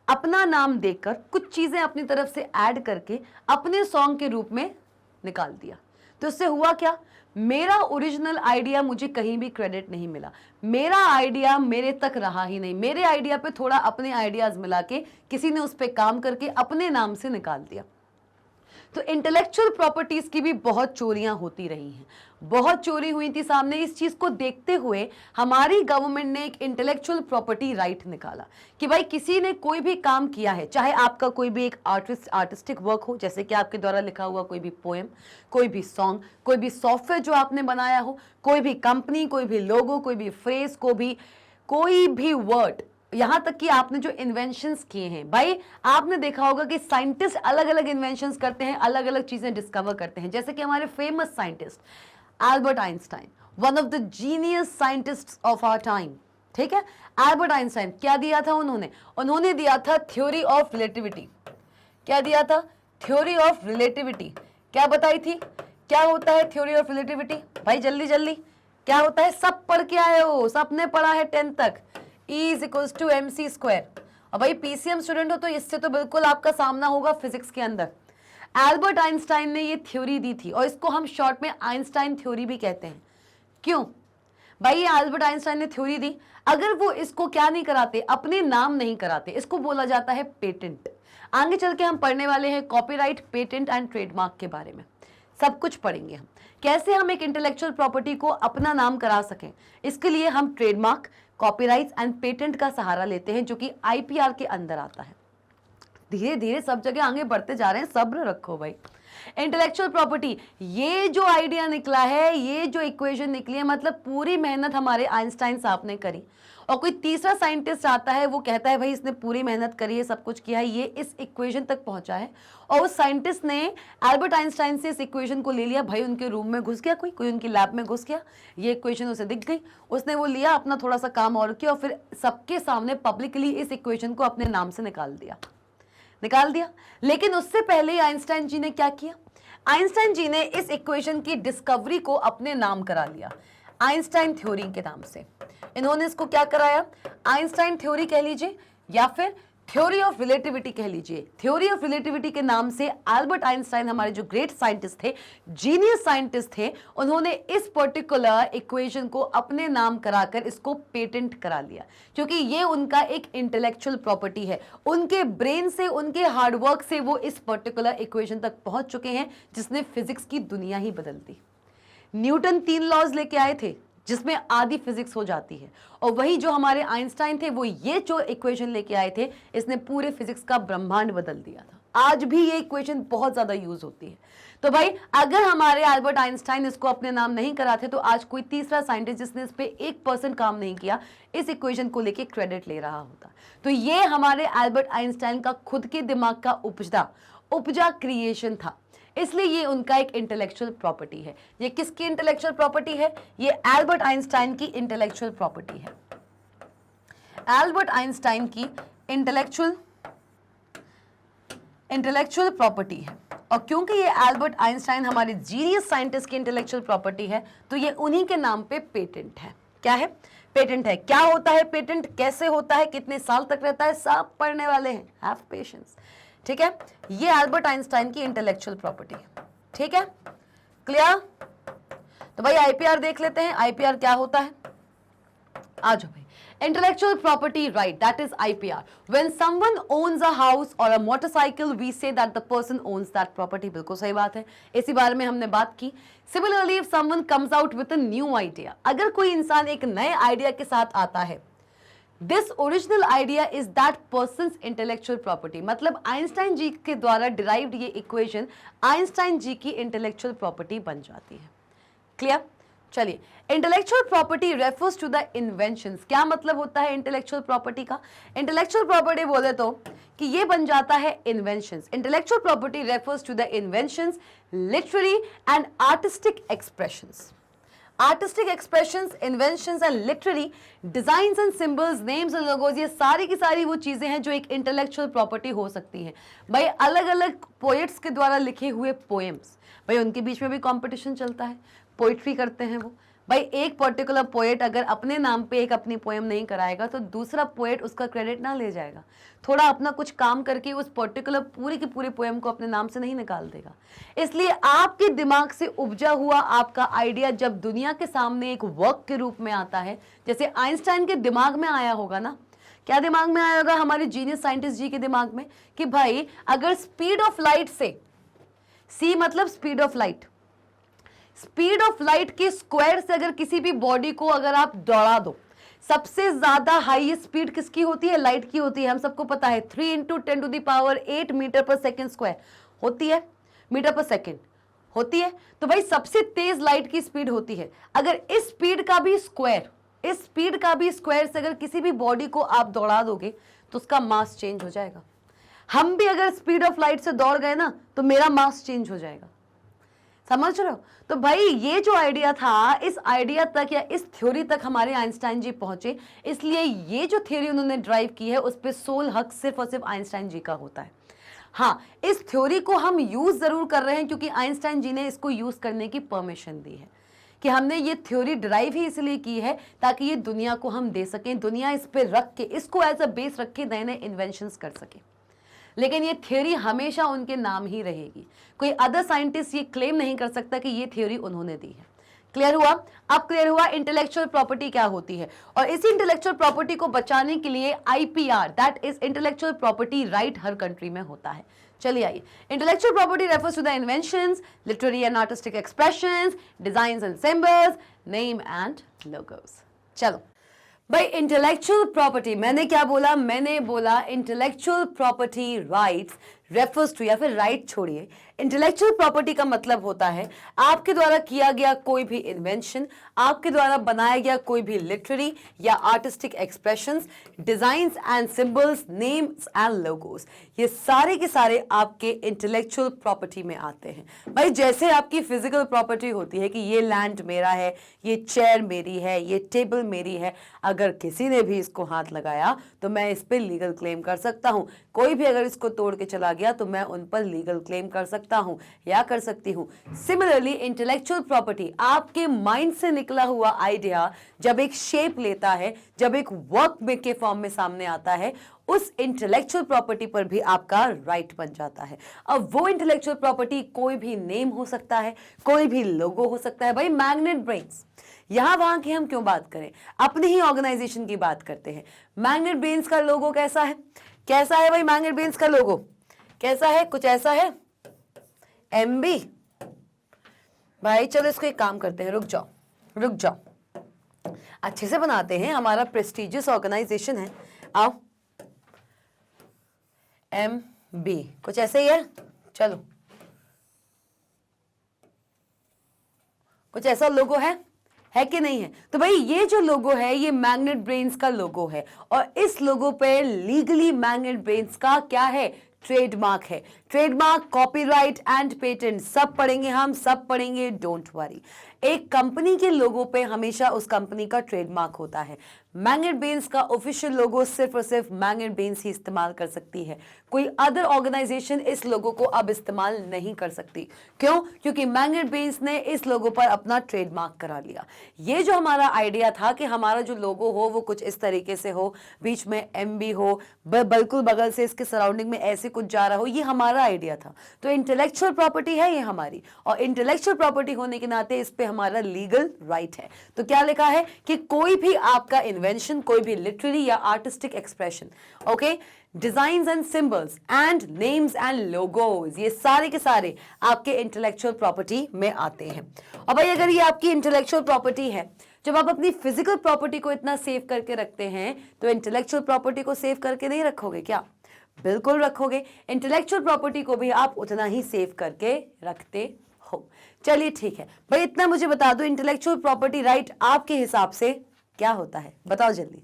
अपना नाम देकर कुछ चीजें अपनी तरफ से ऐड करके अपने सॉन्ग के रूप में निकाल दिया। तो उससे हुआ क्या, मेरा ओरिजिनल आइडिया मुझे कहीं भी क्रेडिट नहीं मिला, मेरा आइडिया मेरे तक रहा ही नहीं, मेरे आइडिया पे थोड़ा अपने आइडियाज मिला के किसी ने उस पर काम करके अपने नाम से निकाल दिया। तो इंटेलेक्चुअल प्रॉपर्टीज की भी बहुत चोरियां होती रही हैं, बहुत चोरी हुई थी सामने। इस चीज को देखते हुए हमारी गवर्नमेंट ने एक इंटेलेक्चुअल प्रॉपर्टी राइट निकाला कि भाई किसी ने कोई भी काम किया है, चाहे आपका कोई भी एक आर्टिस्टिक वर्क हो, जैसे कि आपके द्वारा लिखा हुआ कोई भी पोएम, कोई भी सॉन्ग, कोई भी सॉफ्टवेयर जो आपने बनाया हो, कोई भी कंपनी, कोई भी लोगो, कोई भी फ्रेज, कोई भी वर्ड, यहां तक कि आपने जो इन्वेंशंस किए हैं, भाई आपने देखा होगा कि साइंटिस्ट अलग अलग इन्वेंशंस करते हैं, अलग अलग चीजें डिस्कवर करते हैं। जैसे कि हमारे famous scientist Albert Einstein, one of the genius scientists of our time, ठीक है। एल्बर्ट आइंस्टाइन क्या दिया था उन्होंने दिया था थ्योरी ऑफ रिलेटिविटी। क्या दिया था? Theory of relativity. क्या बताई थी? क्या होता है थ्योरी ऑफ रिलेटिविटी? भाई जल्दी जल्दी, क्या होता है? सब पढ़ के आए हो, सबने पढ़ा है 10th तक। E is equals to MC square. और भाई PCM स्टूडेंट हो तो इससे तो बिल्कुल आपका सामना होगा फिजिक्स के अंदर। एल्बर्ट आइंस्टाइन ने ये थ्योरी दी थी और इसको हम शॉर्ट में आइंस्टाइन थ्योरी भी कहते हैं। क्यों भाई? ये एल्बर्ट आइंस्टाइन ने थ्योरी दी, अगर वो इसको क्या नहीं कराते, अपने नाम नहीं कराते, इसको बोला जाता है पेटेंट। आगे चल के हम पढ़ने वाले हैं कॉपीराइट, पेटेंट एंड ट्रेडमार्क के बारे में, सब कुछ पढ़ेंगे हम, कैसे हम एक इंटेलेक्चुअल प्रॉपर्टी को अपना नाम करा सकें। इसके लिए हम ट्रेडमार्क, कॉपीराइट एंड पेटेंट का सहारा लेते हैं, जो कि IPR के अंदर आता है। धीरे धीरे सब जगह आगे बढ़ते जा रहे हैं, सब्र रखो भाई। इंटेलेक्चुअल प्रॉपर्टी, ये जो आइडिया निकला है, ये जो इक्वेशन निकली है, मतलब पूरी मेहनत हमारे आइंस्टाइन साहब ने करी। और कोई तीसरा साइंटिस्ट आता है, वो कहता है भाई इसने पूरी मेहनत करी है, सब कुछ किया है, ये इस इक्वेशन तक पहुंचा है। और उस साइंटिस्ट ने एल्बर्ट आइंस्टाइन से इस इक्वेशन को ले लिया, भाई उनके रूम में घुस गया, कोई उनकी लैब में घुस गया, ये इक्वेशन उसे दिख गई, उसने वो लिया, अपना थोड़ा सा काम और किया, और फिर सबके सामने पब्लिकली इस इक्वेशन को अपने नाम से निकाल दिया। लेकिन उससे पहले आइंस्टाइन जी ने क्या किया? आइंस्टाइन जी ने इस इक्वेशन की डिस्कवरी को अपने नाम करा लिया, आइंस्टाइन थ्योरी के नाम से। इन्होंने इसको क्या कराया? आइंस्टाइन थ्योरी कह लीजिए या फिर थ्योरी ऑफ रिलेटिविटी कह लीजिए। थ्योरी ऑफ रिलेटिविटी के नाम से एल्बर्ट आइंस्टाइन, हमारे जो ग्रेट साइंटिस्ट थे, जीनियस साइंटिस्ट थे, उन्होंने इस पर्टिकुलर इक्वेशन को अपने नाम कराकर इसको पेटेंट करा लिया, क्योंकि ये उनका एक इंटेलेक्चुअल प्रॉपर्टी है। उनके ब्रेन से, उनके हार्डवर्क से वो इस पर्टिकुलर इक्वेशन तक पहुंच चुके हैं, जिसने फिजिक्स की दुनिया ही बदल दी। न्यूटन 3 लॉज लेके आए थे, जिसमें आधी फिजिक्स हो जाती है, और वही जो हमारे आइंस्टाइन थे, वो ये जो इक्वेशन लेके आए थे, इसने पूरे फिजिक्स का ब्रह्मांड बदल दिया था। आज भी ये इक्वेशन बहुत ज्यादा यूज होती है। तो भाई अगर हमारे एल्बर्ट आइंस्टाइन इसको अपने नाम नहीं कराते, तो आज कोई तीसरा साइंटिस्ट जिसने इस पे 1% काम नहीं किया, इस इक्वेशन को लेके क्रेडिट ले रहा होता। तो ये हमारे एल्बर्ट आइंस्टाइन का खुद के दिमाग का उपजा क्रिएशन था, इसलिए ये उनका एक इंटेलेक्चुअल प्रॉपर्टी है। ये किसकी इंटेलेक्चुअल प्रॉपर्टी है? ये एल्बर्ट आइंस्टाइन की इंटेलेक्चुअल प्रॉपर्टी है। एल्बर्ट आइंस्टाइन की इंटेलेक्चुअल प्रॉपर्टी है। और क्योंकि ये एल्बर्ट आइंस्टाइन हमारे जीनियस साइंटिस्ट की इंटेलेक्चुअल प्रॉपर्टी है, तो ये उन्हीं के नाम पे पेटेंट है। क्या है? पेटेंट है। क्या होता है पेटेंट, कैसे होता है, कितने साल तक रहता है, सब पढ़ने वाले हैं, हैव पेशेंस। ठीक है, ये एल्बर्ट आइंस्टाइन की इंटेलेक्चुअल प्रॉपर्टी है। ठीक है, क्लियर? तो भाई IPR देख लेते हैं, IPR क्या होता है। आ जाओ भाई। Intellectual property right, that is IPR. When someone owns a house or a motorcycle, we say that the person owns that property. बिल्कुल सही बात है, इसी बारे में हमने बात की। Similarly, if someone comes out with a new idea, अगर कोई इंसान एक नए आइडिया के साथ आता है, this original idea is that persons intellectual property. मतलब आइंस्टाइन जी के द्वारा डिराइव्ड ये इक्वेशन आइंस्टाइन जी की इंटेलेक्चुअल प्रॉपर्टी बन जाती है। क्लियर? चलिए, intellectual property refers to the inventions. क्या मतलब होता है इंटेलेक्चुअल प्रॉपर्टी का? इंटेलेक्चुअल प्रॉपर्टी बोले तो कि ये बन जाता है इन्वेंशंस। Intellectual property refers to the inventions, literary and artistic expressions. Artistic expressions, inventions and literary designs and symbols, names and logos, ये सारी की सारी वो चीजें हैं जो एक इंटेलेक्चुअल प्रॉपर्टी हो सकती है। भाई अलग अलग पोएट्स के द्वारा लिखे हुए पोएम्स, भाई उनके बीच में भी कंपटीशन चलता है, पोइट्री करते हैं वो। भाई एक पर्टिकुलर पोएट अगर अपने नाम पे एक अपनी पोएम नहीं कराएगा, तो दूसरा पोएट उसका क्रेडिट ना ले जाएगा, थोड़ा अपना कुछ काम करके उस पर्टिकुलर पूरी की पूरी पोएम को अपने नाम से नहीं निकाल देगा। इसलिए आपके दिमाग से उपजा हुआ आपका आइडिया जब दुनिया के सामने एक वर्क के रूप में आता है, जैसे आइंस्टाइन के दिमाग में आया होगा ना, क्या दिमाग में आया होगा हमारे जीनियस साइंटिस्ट जी के दिमाग में, कि भाई अगर स्पीड ऑफ लाइट से सी मतलब speed of light. Speed of light के स्क्वायर से अगर किसी भी बॉडी को अगर आप दौड़ा दो, सबसे ज्यादा हाईएस्ट स्पीड किसकी होती है? लाइट की होती है। हम सबको पता है 3 × 10⁸ मीटर पर सेकेंड स्क्वायर होती है, मीटर पर सेकेंड होती है। तो भाई सबसे तेज लाइट की स्पीड होती है। अगर इस स्पीड का भी स्क्वायर, इस स्पीड का भी स्क्वायर से अगर किसी भी बॉडी को आप दौड़ा दोगे तो उसका मास चेंज हो जाएगा। हम भी अगर स्पीड ऑफ लाइट से दौड़ गए ना तो मेरा मास चेंज हो जाएगा। समझ रहे हो? तो भाई ये जो आइडिया था, इस आइडिया तक या इस थ्योरी तक हमारे आइंस्टाइन जी पहुंचे, इसलिए ये जो थ्योरी उन्होंने ड्राइव की है उस पे सोल हक सिर्फ और सिर्फ आइंस्टाइन जी का होता है। हाँ, इस थ्योरी को हम यूज जरूर कर रहे हैं क्योंकि आइंस्टाइन जी ने इसको यूज करने की परमिशन दी है, कि हमने ये थ्योरी ड्राइव ही इसलिए की है ताकि ये दुनिया को हम दे सकें, दुनिया इस पे रख के, इसको एज अ बेस रख के नए नए इन्वेंशंस कर सके। लेकिन ये थ्योरी हमेशा उनके नाम ही रहेगी। कोई अदर साइंटिस्ट ये क्लेम नहीं कर सकता कि ये थ्योरी उन्होंने दी है। क्लियर हुआ? अब क्लियर हुआ इंटेलेक्चुअल प्रॉपर्टी क्या होती है। और इसी इंटेलेक्चुअल प्रॉपर्टी को बचाने के लिए IPR, that is intellectual property right, हर कंट्री में होता है। चलिए आइए, intellectual property refers to the inventions, literary and artistic expressions, designs and symbols, name and logos. चलो भाई, इंटेलेक्चुअल प्रॉपर्टी, मैंने क्या बोला? मैंने बोला intellectual property rights refers to, या फिर राइट छोड़िए, इंटेलेक्चुअल प्रॉपर्टी का मतलब होता है आपके द्वारा किया गया कोई भी इन्वेंशन, आपके द्वारा बनाया गया कोई भी लिटरेरी या artistic expressions, designs and symbols, names and logos, ये सारे के सारे आपके इंटेलेक्चुअल प्रॉपर्टी में आते हैं। भाई जैसे आपकी फिजिकल प्रॉपर्टी होती है कि ये लैंड मेरा है, ये चेयर मेरी है, ये टेबल मेरी है, अगर किसी ने भी इसको हाथ लगाया तो मैं इस पर लीगल क्लेम कर सकता हूं। कोई भी अगर इसको तोड़ के चला गया तो मैं उन पर लीगल क्लेम कर सकता हूं या कर सकती हूं। सिमिलरली इंटेलेक्चुअल प्रॉपर्टी, आपके माइंड से निकला हुआ आइडिया जब एक शेप लेता है, जब एक वर्क में के फॉर्म में सामने आता है, उस इंटेलेक्चुअल प्रॉपर्टी पर भी आपका राइट बन जाता है। अब वो इंटेलेक्चुअल प्रॉपर्टी कोई भी नेम हो सकता है, कोई भी लोगो हो सकता है। भाई मैग्नेट ब्रेन्स, यहां वहां की हम क्यों बात करें, अपनी ही ऑर्गेनाइजेशन की बात करते हैं। मैग्नेट ब्रेन्स का लोगो कैसा है? कैसा है भाई मैग्नेट ब्रेन्स का लोगो? कैसा है? कुछ ऐसा है, एमबी। भाई चलो इसको एक काम करते हैं, रुक जाओ रुक जाओ, अच्छे से बनाते हैं, हमारा प्रेस्टिजियस ऑर्गेनाइजेशन है। आओ, MB कुछ ऐसे ही है। चलो कुछ ऐसा लोगो है कि नहीं है? तो भाई ये जो लोगो है ये मैग्नेट ब्रेन्स का लोगो है, और इस लोगो पे लीगली मैग्नेट ब्रेन्स का क्या है? ट्रेडमार्क है। ट्रेडमार्क, कॉपीराइट एंड पेटेंट सब पढ़ेंगे हम, सब पढ़ेंगे, डोंट वरी। एक कंपनी के लोगो पे हमेशा उस कंपनी का ट्रेडमार्क होता है। मैग्नेट ब्रेन्स का ऑफिशियल लोगो सिर्फ और सिर्फ मैग्नेट ब्रेन्स ही इस्तेमाल कर सकती है, कोई अदर ऑर्गेनाइजेशन इस लोगो को अब इस्तेमाल नहीं कर सकती। क्यों? क्योंकि मैग्नेट ब्रेन्स ने इस लोगो पर अपना ट्रेडमार्क करा लिया। ये जो हमारा आइडिया था कि हमारा जो लोगो हो वो कुछ इस तरीके से हो, बीच में MB हो, बिल्कुल बगल से इसके सराउंडिंग में ऐसे कुछ जा रहा हो, ये हमारा आइडिया था। तो इंटेलेक्चुअल प्रॉपर्टी है ये हमारी, और इंटेलेक्चुअल प्रॉपर्टी होने के नाते इस पे हमारा लीगल राइट है। तो क्या लिखा है कि कोई भी आपका इन्वेंशन, कोई भी लिटरेरी या artistic expression, okay, designs and symbols and names and logos, ये सारे के सारे आपके इंटेलेक्चुअल प्रॉपर्टी में आते हैं। और भाई अगर ये आपकी इंटेलेक्चुअल प्रॉपर्टी है, जब आप अपनी फिजिकल प्रॉपर्टी को इतना सेव करके रखते हैं तो इंटेलेक्चुअल प्रॉपर्टी को सेव करके नहीं रखोगे क्या? बिल्कुल रखोगे। इंटेलेक्चुअल प्रॉपर्टी को भी आप उतना ही सेव करके रखते हो। चलिए ठीक है भाई, इतना मुझे बता दो, इंटेलेक्चुअल प्रॉपर्टी राइट आपके हिसाब से क्या होता है? बताओ जल्दी।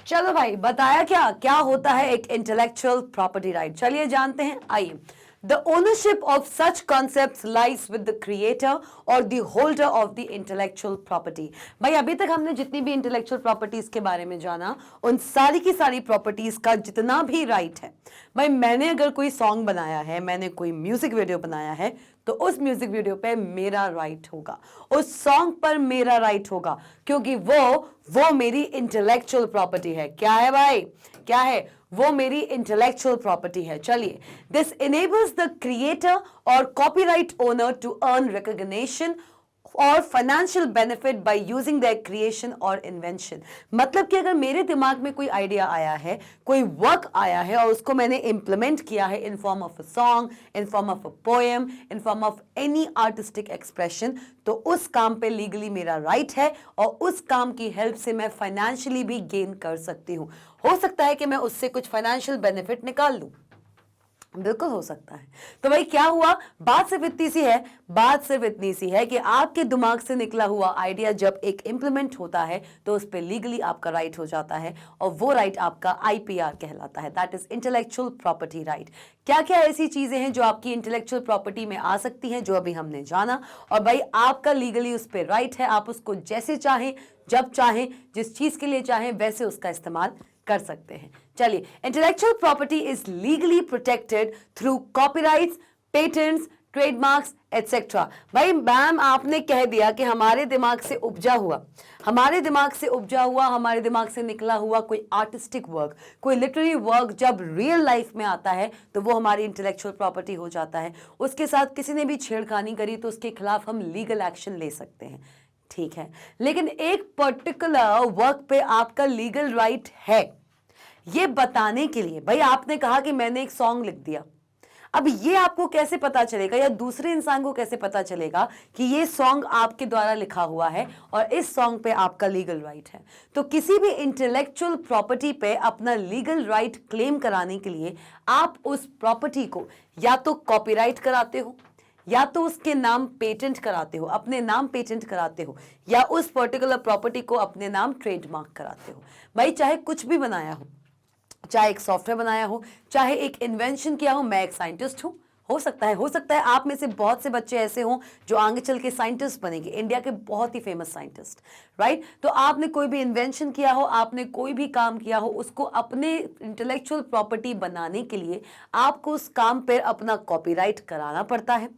चलो भाई, बताया क्या क्या होता है एक इंटेलेक्चुअल प्रॉपर्टी राइट? चलिए जानते हैं, आइए। The ownership of such concepts lies with the creator or the holder of the intellectual property. भाई अभी तक हमने जितनी भी इंटेलेक्चुअल प्रॉपर्टीज के बारे में जाना, उन सारी की सारी प्रॉपर्टीज का जितना भी राइट है, भाई मैंने अगर कोई सॉन्ग बनाया है, मैंने कोई म्यूजिक वीडियो बनाया है, तो उस म्यूजिक वीडियो पे मेरा राइट होगा, उस सॉन्ग पर मेरा राइट होगा, क्योंकि वो मेरी इंटेलेक्चुअल प्रॉपर्टी है। क्या है भाई? क्या है? वो मेरी इंटेलेक्चुअल प्रॉपर्टी है। चलिए, this enables the creator or copyright owner to earn recognition or financial benefit by using their creation or invention. मतलब कि अगर मेरे दिमाग में कोई आइडिया आया है, कोई वर्क आया है और उसको मैंने इंप्लीमेंट किया है in form of a song, in form of a poem, in form of any artistic expression, तो उस काम पे लीगली मेरा राइट है और उस काम की हेल्प से मैं फाइनेंशियली भी गेन कर सकती हूँ। हो सकता है कि मैं उससे कुछ फाइनेंशियल बेनिफिट निकाल लूँ, बिल्कुल हो सकता है। तो भाई क्या हुआ, बात सिर्फ इतनी सी है, बात सिर्फ इतनी सी है कि आपके दिमाग से निकला हुआ आइडिया जब एक इंप्लीमेंट होता है तो उस पर लीगली आपका राइट हो जाता है और वो राइट आपका आईपीआर कहलाता है, that is intellectual property right. क्या क्या ऐसी चीजें हैं जो आपकी इंटेलेक्चुअल प्रॉपर्टी में आ सकती हैं, जो अभी हमने जाना, और भाई आपका लीगली उस पर राइट है, आप उसको जैसे चाहें, जब चाहें, जिस चीज के लिए चाहें वैसे उसका इस्तेमाल कर सकते हैं। चलिए, intellectual property is legally protected through copyrights, patents, trademarks etcetera. भाई मैम आपने कह दिया कि हमारे दिमाग से उपजा हुआ, हमारे दिमाग से उपजा हुआ, हमारे दिमाग से निकला हुआ कोई आर्टिस्टिक वर्क, कोई लिटरेरी वर्क जब रियल लाइफ में आता है तो वो हमारी इंटेलेक्चुअल प्रॉपर्टी हो जाता है। उसके साथ किसी ने भी छेड़खानी करी तो उसके खिलाफ हम लीगल एक्शन ले सकते हैं, ठीक है। लेकिन एक पर्टिकुलर वर्क पे आपका लीगल राइट है, ये बताने के लिए, भाई आपने कहा कि मैंने एक सॉन्ग लिख दिया, अब ये आपको कैसे पता चलेगा या दूसरे इंसान को कैसे पता चलेगा कि ये सॉन्ग आपके द्वारा लिखा हुआ है और इस सॉन्ग पे आपका लीगल राइट है। तो किसी भी इंटेलेक्चुअल प्रॉपर्टी पे अपना लीगल राइट क्लेम कराने के लिए आप उस प्रॉपर्टी को या तो कॉपीराइट कराते हो, या तो उसके नाम पेटेंट कराते हो, अपने नाम पेटेंट कराते हो, या उस पर्टिकुलर प्रॉपर्टी को अपने नाम ट्रेडमार्क कराते हो। भाई चाहे कुछ भी बनाया हो, चाहे एक सॉफ्टवेयर बनाया हो, चाहे एक इन्वेंशन किया हो, मैं एक साइंटिस्ट हूं, हो सकता है आप में से बहुत से बच्चे ऐसे हों जो आगे चल के साइंटिस्ट बनेंगे, इंडिया के बहुत ही फेमस साइंटिस्ट, राइट। तो आपने कोई भी इन्वेंशन किया हो, आपने कोई भी काम किया हो, उसको अपने इंटेलेक्चुअल प्रॉपर्टी बनाने के लिए आपको उस काम पर अपना कॉपीराइट कराना पड़ता है,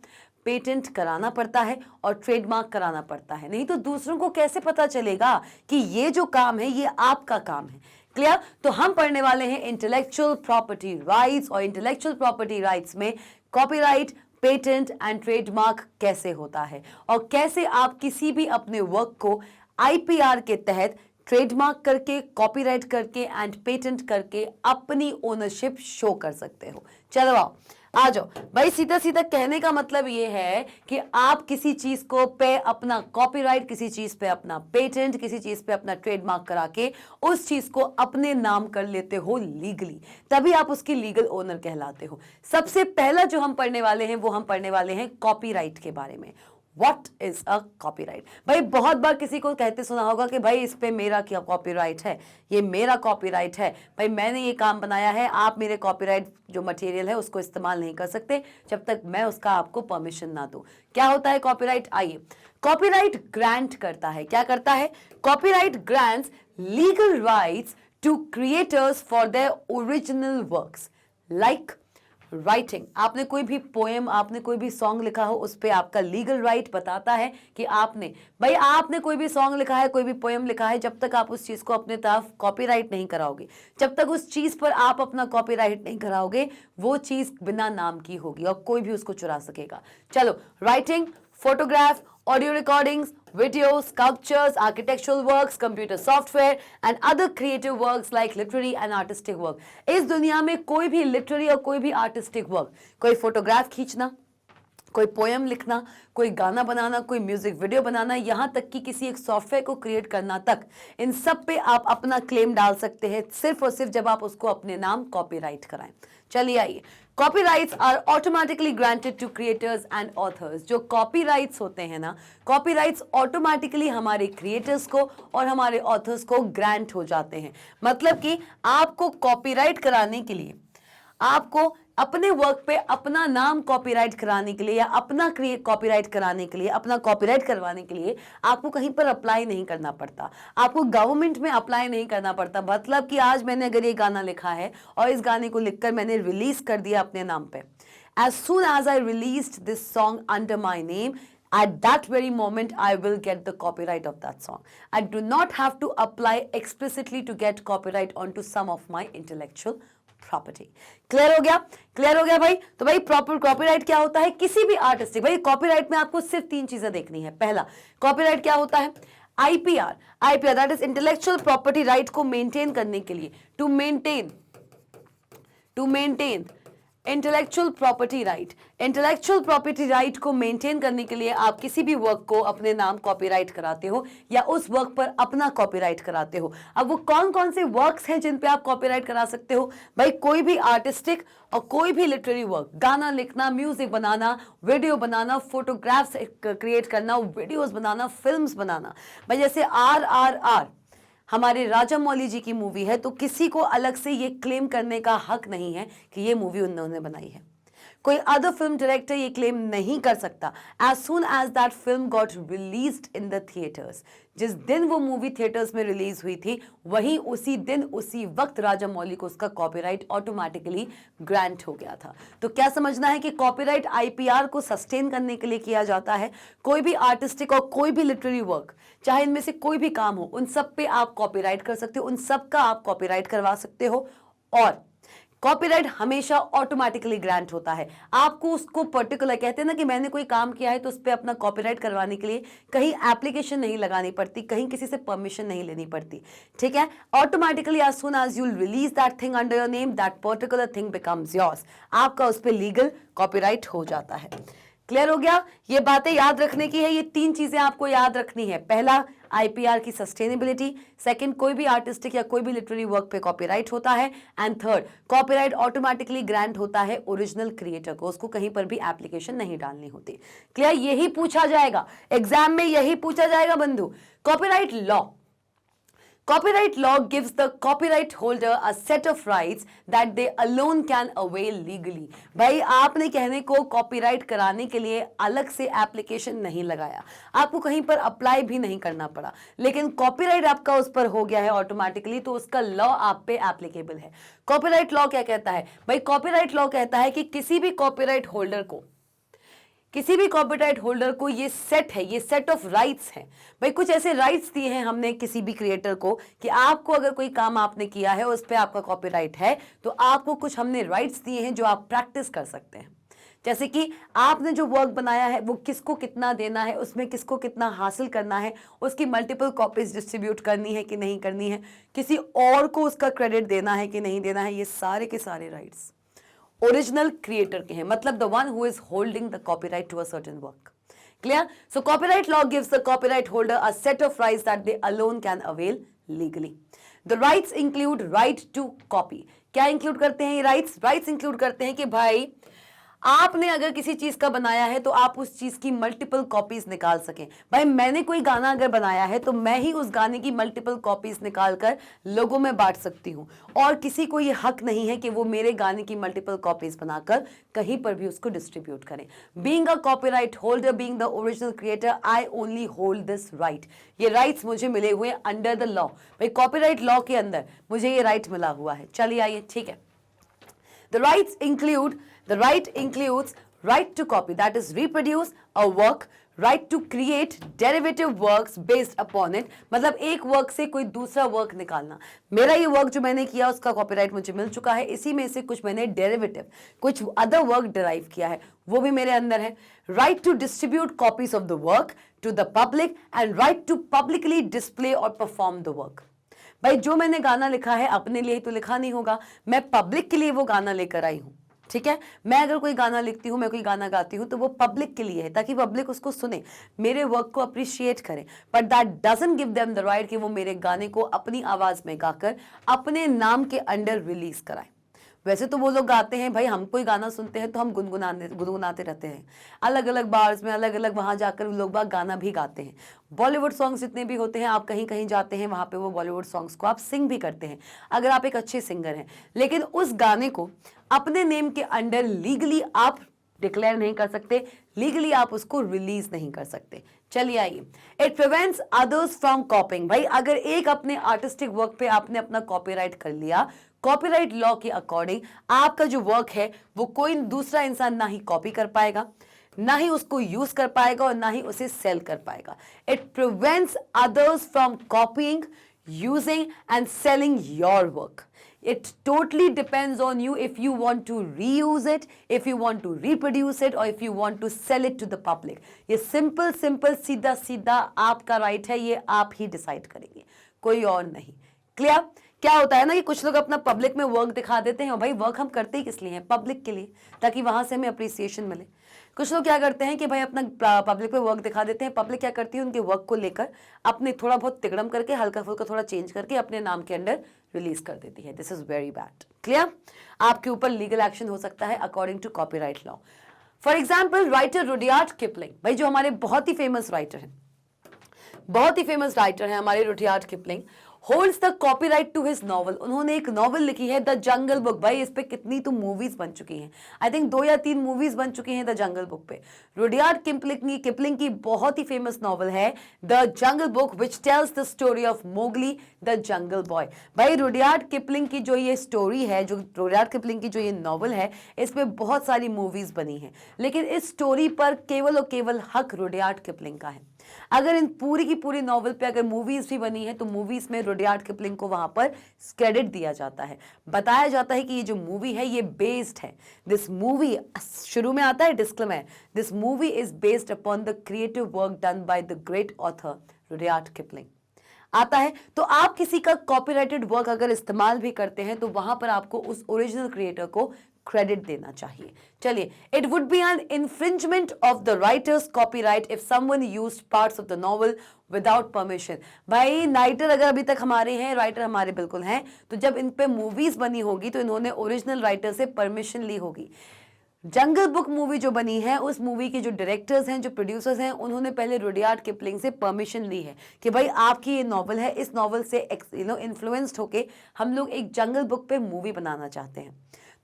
पेटेंट कराना पड़ता है और ट्रेडमार्क कराना पड़ता है। नहीं तो दूसरों को कैसे पता चलेगा कि ये जो काम है ये आपका काम है। क्लियर? तो हम पढ़ने वाले हैं इंटेलेक्चुअल प्रॉपर्टी राइट्स, और इंटेलेक्चुअल प्रॉपर्टी राइट्स में कॉपीराइट, पेटेंट एंड ट्रेडमार्क कैसे होता है और कैसे आप किसी भी अपने वर्क को आईपीआर के तहत ट्रेडमार्क करके, कॉपीराइट करके एंड पेटेंट करके अपनी ओनरशिप शो कर सकते हो। चलो आओ, आ जाओ भाई। सीधा सीधा कहने का मतलब ये है कि आप किसी चीज को पे अपना कॉपीराइट, किसी चीज पे अपना पेटेंट, किसी चीज पे अपना ट्रेडमार्क करा के उस चीज को अपने नाम कर लेते हो लीगली, तभी आप उसकी लीगल ओनर कहलाते हो। सबसे पहला जो हम पढ़ने वाले हैं वो हम पढ़ने वाले हैं कॉपीराइट के बारे में। What is a copyright? भाई बहुत बार किसी को कहते सुना होगा कि भाई इस पे मेरा क्या कॉपीराइट है, ये मेरा कॉपीराइट है, भाई मैंने ये काम बनाया है, आप मेरे कॉपीराइट जो मटेरियल है उसको इस्तेमाल नहीं कर सकते जब तक मैं उसका आपको परमिशन ना दूं। क्या होता है कॉपीराइट? आइए, कॉपीराइट ग्रांट करता है, क्या करता है? Copyright grants legal rights to creators for their original works like writing. आपने कोई भी पोएम, आपने कोई भी सॉन्ग लिखा हो, उस पर आपका लीगल राइट बताता है कि आपने कोई भी सॉन्ग लिखा है, कोई भी पोएम लिखा है, जब तक आप उस चीज को अपने तरफ कॉपीराइट नहीं कराओगे, जब तक उस चीज पर आप अपना कॉपीराइट नहीं कराओगे, वो चीज बिना नाम की होगी और कोई भी उसको चुरा सकेगा। चलो, writing, photograph, audio recordings, videos, sculptures, architectural works, computer software and other creative works like literary and artistic work। इस दुनिया में कोई भी लिटरेरी और कोई भी आर्टिस्टिक वर्क, कोई फोटोग्राफ खींचना, कोई पोएम लिखना, कोई गाना बनाना, कोई म्यूजिक वीडियो बनाना, यहाँ तक कि किसी एक सॉफ्टवेयर को क्रिएट करना तक, इन सब पे आप अपना क्लेम डाल सकते हैं सिर्फ और सिर्फ जब आप उसको अपने नाम कॉपीराइट कराएं। चलिए आइए, copyrights are automatically granted to creators and authors. जो कॉपीराइट्स होते हैं ना, कॉपीराइट्स ऑटोमेटिकली हमारे क्रिएटर्स को और हमारे ऑथर्स को ग्रांट हो जाते हैं। मतलब कि आपको कॉपीराइट कराने के लिए, आपको अपने वर्क पे अपना नाम कॉपीराइट कराने के लिए या अपना कॉपीराइट कराने के लिए, अपना कॉपीराइट करवाने के लिए आपको कहीं पर अप्लाई नहीं करना पड़ता, आपको गवर्नमेंट में अप्लाई नहीं करना पड़ता। मतलब कि आज मैंने अगर ये गाना लिखा है और इस गाने को लिखकर मैंने रिलीज कर दिया अपने नाम पे, as soon as I released this song under my name, at that very moment I will get the copyright of that song. I do not have to apply explicitly to get copyright onto some of my intellectual property. Clear हो गया? Clear हो गया भाई? तो भाई proper copyright क्या होता है? किसी भी आर्टिस्टिक, भाई कॉपीराइट में आपको सिर्फ 3 चीजें देखनी है। पहला, कॉपीराइट क्या होता है? IPR, IPR that is intellectual property right को मेंटेन करने के लिए, to maintain intellectual property right, intellectual property right को मेंटेन करने के लिए आप किसी भी वर्क को अपने नाम कॉपीराइट कराते हो या उस वर्क पर अपना कॉपीराइट कराते हो। अब वो कौन कौन से वर्क्स हैं जिन पे आप कॉपीराइट करा सकते हो? भाई कोई भी आर्टिस्टिक और कोई भी लिटरेरी वर्क, गाना लिखना, म्यूजिक बनाना, वीडियो बनाना, फोटोग्राफ्स क्रिएट करना, वीडियोस बनाना, फिल्म्स बनाना। भाई जैसे RRR हमारे राजा मौली जी की मूवी है, तो किसी को अलग से ये क्लेम करने का हक नहीं है कि ये मूवी उन्होंने बनाई है। कोई अदर फिल्म डायरेक्टर ये क्लेम नहीं कर सकता। As soon as that film got released in the theatres, जिस दिन वो मूवी थिएटर्स में रिलीज हुई थी, वहीं उसी दिन उसी वक्त राजा मौली को उसका कॉपीराइट ऑटोमेटिकली ग्रांट हो गया था। तो क्या समझना है कि कॉपीराइट आईपीआर को सस्टेन करने के लिए किया जाता है। कोई भी आर्टिस्टिक और कोई भी लिटरेरी वर्क, चाहे इनमें से कोई भी काम हो, उन सब पे आप कॉपीराइट कर सकते हो, उन सब का आप कॉपीराइट करवा सकते हो। और कॉपीराइट हमेशा ऑटोमेटिकली ग्रांट होता है। आपको उसको पर्टिकुलर, कहते हैं ना कि मैंने कोई काम किया है तो उस पर अपना कॉपीराइट करवाने के लिए कहीं एप्लीकेशन नहीं लगानी पड़ती, कहीं किसी से परमिशन नहीं लेनी पड़ती। ठीक है, automatically as soon as you release that thing under your name, that particular thing becomes yours. आपका उस पर लीगल कॉपीराइट हो जाता है। क्लियर हो गया? ये बातें याद रखने की है, ये 3 चीजें आपको याद रखनी है। पहला, आईपीआर की सस्टेनेबिलिटी। सेकंड, कोई भी आर्टिस्टिक या कोई भी लिटरेरी वर्क पे कॉपीराइट होता है। And third, copyright automatically grant होता है ओरिजिनल क्रिएटर को, उसको कहीं पर भी एप्लीकेशन नहीं डालनी होती। क्लियर? यही पूछा जाएगा एग्जाम में, यही पूछा जाएगा बंधु। Copyright law, copyright law gives the copyright holder a set of rights that they alone can avail legally। भाई आपने कहने को कॉपीराइट कराने के लिए अलग से एप्लीकेशन नहीं लगाया, आपको कहीं पर अप्लाई भी नहीं करना पड़ा, लेकिन कॉपीराइट आपका उस पर हो गया है ऑटोमेटिकली, तो उसका लॉ आप पे एप्लीकेबल है। कॉपीराइट लॉ क्या कहता है? भाई कॉपीराइट लॉ कहता है कि किसी भी कॉपीराइट होल्डर को ये सेट है, ये सेट ऑफ राइट्स हैं। भाई कुछ ऐसे राइट्स दिए हैं हमने किसी भी क्रिएटर को कि आपको अगर कोई काम आपने किया है उस पर आपका कॉपीराइट है, तो आपको कुछ हमने राइट्स दिए हैं जो आप प्रैक्टिस कर सकते हैं। जैसे कि आपने जो वर्क बनाया है वो किसको कितना देना है, उसमें किसको कितना हासिल करना है, उसकी मल्टीपल कॉपीज डिस्ट्रीब्यूट करनी है कि नहीं करनी है, किसी और को उसका क्रेडिट देना है कि नहीं देना है, ये सारे के सारे राइट्स ओरिजिनल क्रिएटर के हैं, मतलब the one who is holding the copyright to a certain work. Clear? So copyright law gives the copyright holder a set of rights that they alone can avail legally. The rights include right to copy. क्या include करते हैं ये rights? Rights include करते हैं कि भाई आपने अगर किसी चीज का बनाया है तो आप उस चीज की मल्टीपल कॉपीज निकाल सकें। भाई मैंने कोई गाना अगर बनाया है तो मैं ही उस गाने की मल्टीपल कॉपीज निकालकर लोगों में बांट सकती हूं, और किसी को ये हक नहीं है कि वो मेरे गाने की मल्टीपल कॉपीज बनाकर कहीं पर भी उसको डिस्ट्रीब्यूट करें। Being a copyright holder, being the original creator, I only hold this right. ये राइट्स मुझे मिले हुए अंडर द लॉ। भाई कॉपीराइट लॉ के अंदर मुझे ये राइट मिला हुआ है। चलिए आइए, ठीक है। The right includes right to copy, that is reproduce a work, right to create derivative works based upon it, मतलब एक वर्क से कोई दूसरा वर्क निकालना। मेरा ये वर्क जो मैंने किया उसका कॉपीराइट मुझे मिल चुका है, इसी में से कुछ मैंने डेरिवेटिव, कुछ अदर वर्क डिराइव किया है, वो भी मेरे अंदर है। Right to distribute copies of the work to the public and right to publicly display और परफॉर्म द वर्क। भाई जो मैंने गाना लिखा है अपने लिए तो लिखा नहीं होगा, मैं पब्लिक के लिए वो गाना लेकर आई हूं। ठीक है, मैं अगर कोई गाना लिखती हूं, मैं कोई गाना गाती हूं, तो वो पब्लिक के लिए है, ताकि पब्लिक उसको सुने, मेरे वर्क को अप्रिशिएट करे। But that doesn't give them the right कि वो मेरे गाने को अपनी आवाज में गाकर अपने नाम के अंडर रिलीज कराए। वैसे तो वो लोग गाते हैं, भाई हम कोई गाना सुनते हैं तो हम गुनगुनाते रहते हैं, अलग अलग बार्स में, अलग अलग वहाँ जाकर लोग बाग गाना भी गाते हैं। बॉलीवुड सॉन्ग्स जितने भी होते हैं, आप कहीं कहीं जाते हैं वहाँ पे वो बॉलीवुड सॉन्ग्स को आप सिंग भी करते हैं अगर आप एक अच्छे सिंगर हैं, लेकिन उस गाने को अपने नेम के अंडर लीगली आप डिक्लेयर नहीं कर सकते, लीगली आप उसको रिलीज नहीं कर सकते। चलिए आइए, इट प्रिवेंट्स अदर्स फ्रॉम कॉपिंग। भाई अगर एक अपने आर्टिस्टिक वर्क पे आपने अपना कॉपीराइट कर लिया, कॉपीराइट लॉ के अकॉर्डिंग आपका जो वर्क है वो कोई दूसरा इंसान ना ही कॉपी कर पाएगा, ना ही उसको यूज कर पाएगा, और ना ही उसे सेल कर पाएगा। It prevents others from copying, using and selling your work. It totally depends on you if you want to reuse it, if you want to reproduce it, or if you want to sell it to the public. ये simple सीधा सीधा आपका right है, ये आप ही decide करेंगे, कोई और नहीं। क्लियर? क्या होता है ना कि कुछ लोग अपना पब्लिक में वर्क दिखा देते हैं, और भाई वर्क हम करते ही किस लिए हैं? पब्लिक के लिए, ताकि वहां से हमें अप्रिसिएशन मिले। कुछ लोग क्या करते हैं कि भाई अपना पब्लिक पे वर्क दिखा देते हैं, पब्लिक क्या करती है उनके वर्क को लेकर अपने थोड़ा बहुत तिगड़म करके, हल्का फुल्का थोड़ा चेंज करके अपने नाम के अंडर रिलीज कर देती है। This is very bad. Clear? आपके ऊपर लीगल एक्शन हो सकता है according to copyright law. For example writer Rudyard Kipling, भाई जो हमारे बहुत ही फेमस राइटर हैं, बहुत ही फेमस राइटर है हमारे Rudyard Kipling, holds the copyright to his novel. उन्होंने एक नॉवल लिखी है द जंगल बुक। भाई इस पे कितनी तो मूवीज बन चुकी हैं, आई थिंक 2 या 3 मूवीज बन चुकी हैं द जंगल बुक पे। रुडयार्ड किपलिंग की बहुत ही फेमस नॉवल है the jungle book which tells the story of Mowgli the jungle boy. भाई रुडयार्ड किपलिंग की जो ये स्टोरी है, जो रुडयार्ड किपलिंग की जो ये नॉवल है, इस पे बहुत सारी मूवीज बनी हैं, लेकिन इस स्टोरी पर केवल और केवल हक रुडयार्ड किपलिंग का है। अगर इन पूरी की पूरी नॉवल पे अगर मूवीज भी बनी है तो मूवीज में रुडयार्ड किपलिंग को वहां पर क्रेडिट दिया जाता है, बताया जाता है कि ये जो मूवी है ये बेस्ड है, दिस मूवी, शुरू में आता है disclaimer, this movie is based upon the creative work done by the great author Rudyard Kipling. आता है तो आप किसी का कॉपीराइटेड वर्क अगर इस्तेमाल भी करते हैं तो वहां पर आपको उस ओरिजिनल क्रिएटर को क्रेडिट देना चाहिए। चलिए, it would be an infringement of the writer's copyright if someone used parts of the novel without permission. भाई राइटर अगर अभी तक हमारे हैं, राइटर हमारे बिल्कुल हैं, तो जब इन पे मूवीज बनी होगी तो इन्होंने ओरिजिनल राइटर से परमिशन ली होगी। जंगल बुक मूवी जो बनी है, उस मूवी के जो डायरेक्टर्स हैं, जो प्रोड्यूसर्स हैं, उन्होंने पहले रुडयार्ड किपलिंग से परमिशन ली है कि भाई आपकी ये नॉवल है, इस नॉवल से इन्फ्लुएंस्ड होके हम लोग एक जंगल बुक पे मूवी बनाना चाहते हैं।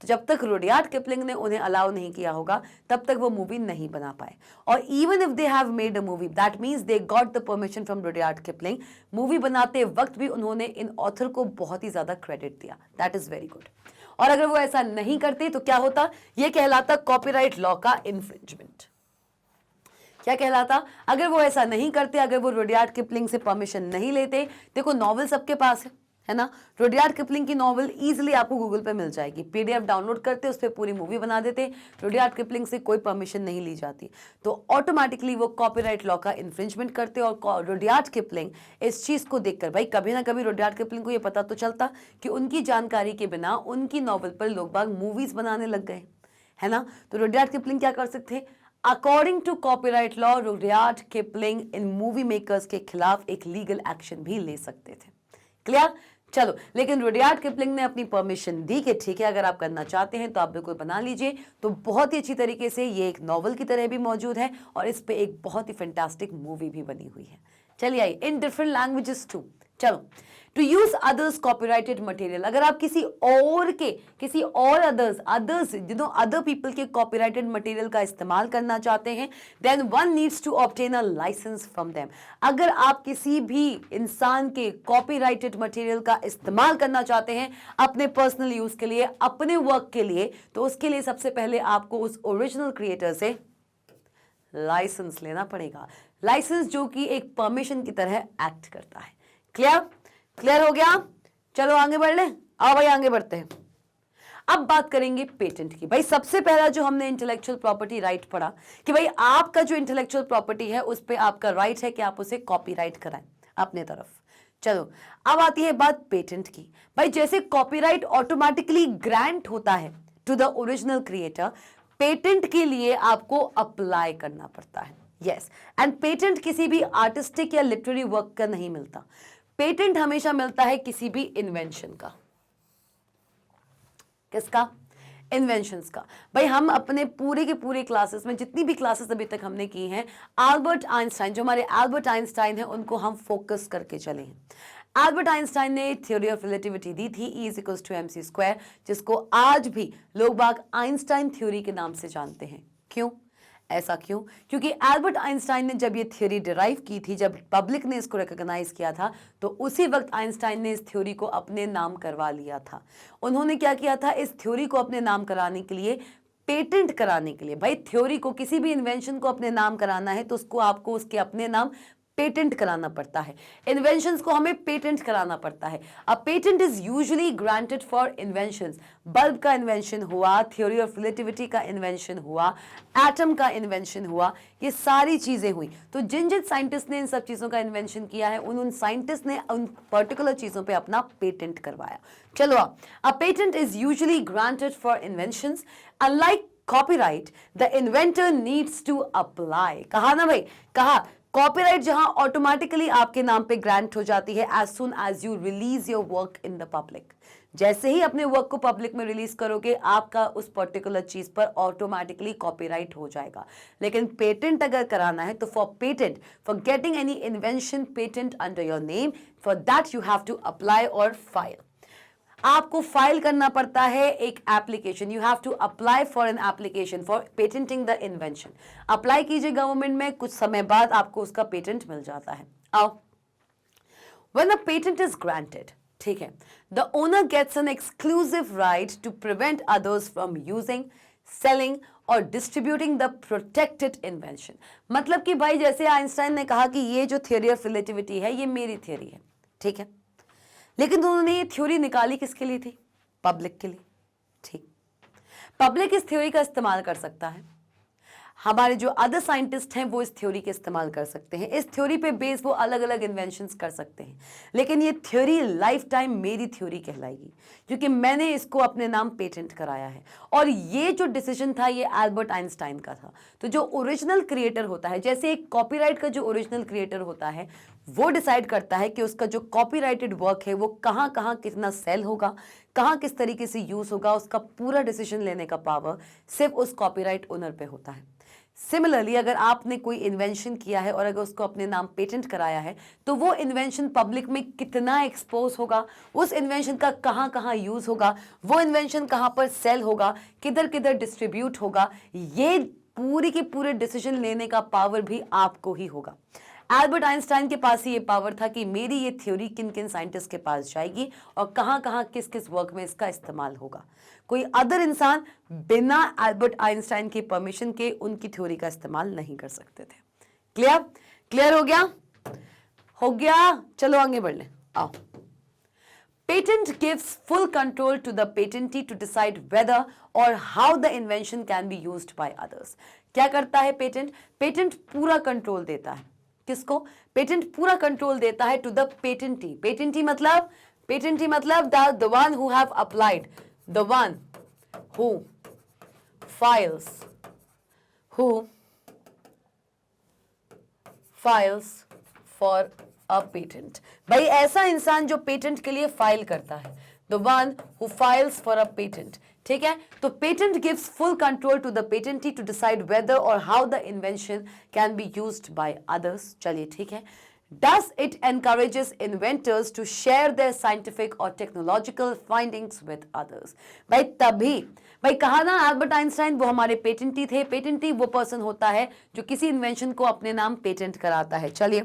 तो जब तक रुडयार्ड किपलिंग ने उन्हें अलाउ नहीं किया होगा तब तक वो मूवी नहीं बना पाए। और even if they have made a movie, that means they got the permission from Rudyard Kipling. Movie बनाते वक्त भी उन्होंने इन ऑथर को बहुत ही ज्यादा क्रेडिट दिया, दैट इज वेरी गुड। और अगर वो ऐसा नहीं करते तो क्या होता? ये कहलाता कॉपीराइट लॉ का इन्फ्रिंजमेंट। क्या कहलाता? अगर वो ऐसा नहीं करते, अगर वो रुडयार्ड किपलिंग से परमिशन नहीं लेते, देखो नॉवल सबके पास है ना, रुडयार्ड किपलिंग की नॉवल इजीली आपको गूगल पे मिल जाएगी, पीडीएफ डाउनलोड करते, उस पर पूरी मूवी बना देते, रुडयार्ड किपलिंग से कोई परमिशन नहीं ली जाती, तो ऑटोमेटिकली वो कॉपीराइट लॉ का इन्फ्रिंजमेंट करते। और रुडयार्ड किपलिंग इस चीज को देखकर, भाई कभी ना कभी रुडयार्ड किपलिंग को ये पता तो चलता कि उनकी जानकारी के बिना उनकी नॉवल पर लोग बाग मूवीज बनाने लग गए, है ना। तो रुडयार्ड किपलिंग क्या कर सकते? According to copyright law Rudyard Kipling इन मूवी मेकर्स के खिलाफ एक लीगल एक्शन भी ले सकते थे। क्लियर? चलो, लेकिन रुडयार्ड किपलिंग ने अपनी परमिशन दी कि ठीक है, अगर आप करना चाहते हैं तो आप बिल्कुल बना लीजिए। तो बहुत ही अच्छी तरीके से ये एक नॉवल की तरह भी मौजूद है और इस पे एक बहुत ही फैंटास्टिक मूवी भी बनी हुई है। चलिए आइए, इन डिफरेंट लैंग्वेजेस टू। चलो, to use others copyrighted material, अगर आप किसी और अदर पीपल के कॉपीराइटेड मटेरियल का इस्तेमाल करना चाहते हैं, then one needs to obtain a licence from them. अगर आप किसी भी इंसान के कॉपीराइटेड मटेरियल का इस्तेमाल करना चाहते हैं अपने पर्सनल यूज के लिए, अपने वर्क के लिए, तो उसके लिए सबसे पहले आपको उस ओरिजिनल क्रिएटर से लाइसेंस लेना पड़ेगा। लाइसेंस जो कि एक परमिशन की तरह एक्ट करता है। क्लियर हो गया? चलो आगे बढ़ ले, आओ भाई आगे बढ़ते हैं। अब बात करेंगे पेटेंट की। भाई सबसे पहला जो हमने इंटेलेक्चुअल प्रॉपर्टी राइट पढ़ा कि भाई आपका जो इंटेलेक्चुअल प्रॉपर्टी है उस पे आपका राइट है कि आप उसे कॉपीराइट कराएं अपने तरफ। चलो, अब आती है बात पेटेंट की। भाई जैसे कॉपीराइट ऑटोमेटिकली ग्रांट होता है to the original creator, patent के लिए आपको अप्लाई करना पड़ता है। यस, एंड पेटेंट किसी भी आर्टिस्टिक या लिटरेरी वर्क का नहीं मिलता, पेटेंट हमेशा मिलता है किसी भी इन्वेंशन का। किसका? इन्वेंशंस का। भाई हम अपने पूरे के पूरे क्लासेस में, जितनी भी क्लासेस अभी तक हमने की हैं, अल्बर्ट आइंस्टाइन, जो हमारे अल्बर्ट आइंस्टाइन है, उनको हम फोकस करके चले हैं। अल्बर्ट आइंस्टाइन ने थ्योरी ऑफ रिलेटिविटी दी थी, E = mc², जिसको आज भी लोग बाग आइंस्टाइन थ्योरी के नाम से जानते हैं। क्यों? ऐसा क्यों? क्योंकि अल्बर्ट आइंस्टाइन ने जब ये थ्योरी डिराइव की थी, जब पब्लिक ने इसको रिकॉग्नाइज किया था, तो उसी वक्त आइंस्टाइन ने इस थ्योरी को अपने नाम करवा लिया था। उन्होंने क्या किया था? इस थ्योरी को अपने नाम कराने के लिए, पेटेंट कराने के लिए, भाई थ्योरी को, किसी भी इन्वेंशन को अपने नाम कराना है तो उसको आपको उसके अपने नाम पेटेंट कराना पड़ता है, इन्वेंशंस को हमें पेटेंट कराना पड़ता है। अ patent is usually granted for inventions. Bulb का इन्वेंशन हुआ, थ्योरी ऑफ रिलेटिविटी का इन्वेंशन हुआ, एटम का इन्वेंशन हुआ, ये सारी चीजें हुई। तो जिन जिन साइंटिस्ट ने इन सब चीजों का इन्वेंशन किया है, उन साइंटिस्ट ने उन पर्टिकुलर चीजों पे अपना पेटेंट करवाया। चलो, a patent is usually granted for inventions. Unlike copyright, the inventor needs to apply. कहा ना भाई, कहा कॉपीराइट जहां ऑटोमेटिकली आपके नाम पे ग्रांट हो जाती है as soon as you release your work in the public. जैसे ही अपने वर्क को पब्लिक में रिलीज करोगे, आपका उस पर्टिकुलर चीज पर ऑटोमेटिकली कॉपीराइट हो जाएगा। लेकिन पेटेंट अगर कराना है तो for patent, for getting any invention patent under your name, for that you have to apply और फाइल। आपको फाइल करना पड़ता है एक application. You have to apply for an application for patenting the invention. Apply कीजिए government में, कुछ समय बाद आपको उसका पेटेंट मिल जाता है। आओ, when a patent is granted, ठीक है, the owner gets an exclusive right to prevent others from using, selling और डिस्ट्रीब्यूटिंग द प्रोटेक्टेड इन्वेंशन। मतलब कि भाई जैसे आइंस्टाइन ने कहा कि ये जो थ्योरी ऑफ रिलेटिविटी है ये मेरी थ्योरी है, ठीक है, लेकिन उन्होंने ये थ्योरी निकाली किसके लिए थी? पब्लिक के लिए। ठीक, पब्लिक इस थ्योरी का इस्तेमाल कर सकता है, हमारे जो अदर साइंटिस्ट हैं वो इस थ्योरी के इस्तेमाल कर सकते हैं, इस थ्योरी पे बेस वो अलग अलग इन्वेंशंस कर सकते हैं, लेकिन ये थ्योरी लाइफ टाइम मेरी थ्योरी कहलाएगी क्योंकि मैंने इसको अपने नाम पेटेंट कराया है। और ये जो डिसीजन था ये एल्बर्ट आइंस्टाइन का था। तो जो ओरिजिनल क्रिएटर होता है, जैसे एक कॉपीराइट का जो ओरिजिनल क्रिएटर होता है वो डिसाइड करता है कि उसका जो कॉपीराइटेड वर्क है वो कहाँ कहाँ कितना सेल होगा, कहाँ किस तरीके से यूज होगा, उसका पूरा डिसीजन लेने का पावर सिर्फ उस कॉपीराइट ओनर पे होता है। सिमिलरली अगर आपने कोई इन्वेंशन किया है और अगर उसको अपने नाम पेटेंट कराया है तो वो इन्वेंशन पब्लिक में कितना एक्सपोज होगा, उस इन्वेंशन का कहाँ कहाँ यूज होगा, वो इन्वेंशन कहाँ पर सेल होगा, किधर किधर डिस्ट्रीब्यूट होगा, ये पूरी के पूरे डिसीजन लेने का पावर भी आपको ही होगा। एल्बर्ट आइंस्टाइन के पास ही ये पावर था कि मेरी ये थ्योरी किन किन साइंटिस्ट के पास जाएगी और कहाँ कहाँ किस किस वर्क में इसका इस्तेमाल होगा। कोई अदर इंसान बिना एल्बर्ट आइंस्टाइन की परमिशन के उनकी थ्योरी का इस्तेमाल नहीं कर सकते थे। क्लियर? क्लियर हो गया? हो गया, चलो आगे बढ़ ले। आओ, patent gives full control to the patentee to decide whether or how the invention can be used by others. क्या करता है पेटेंट? पेटेंट पूरा कंट्रोल देता है। किसको? पेटेंट पूरा कंट्रोल देता है टू द पेटेंटी। पेटेंटी मतलब the one who have applied, the one who files for a patent. भाई ऐसा इंसान जो पेटेंट के लिए फाइल करता है, the one who files for a patent. ठीक है, तो patent gives full control to the patentee to decide whether or how the invention can be used by others. चलिए ठीक है। Thus it encourages inventors to share their scientific or technological findings with others। भाई तभी, भाई कहा ना Albert Einstein वो हमारे पेटेंटी थे। पेटेंटी वो पर्सन होता है जो किसी इन्वेंशन को अपने नाम पेटेंट कराता है। चलिए,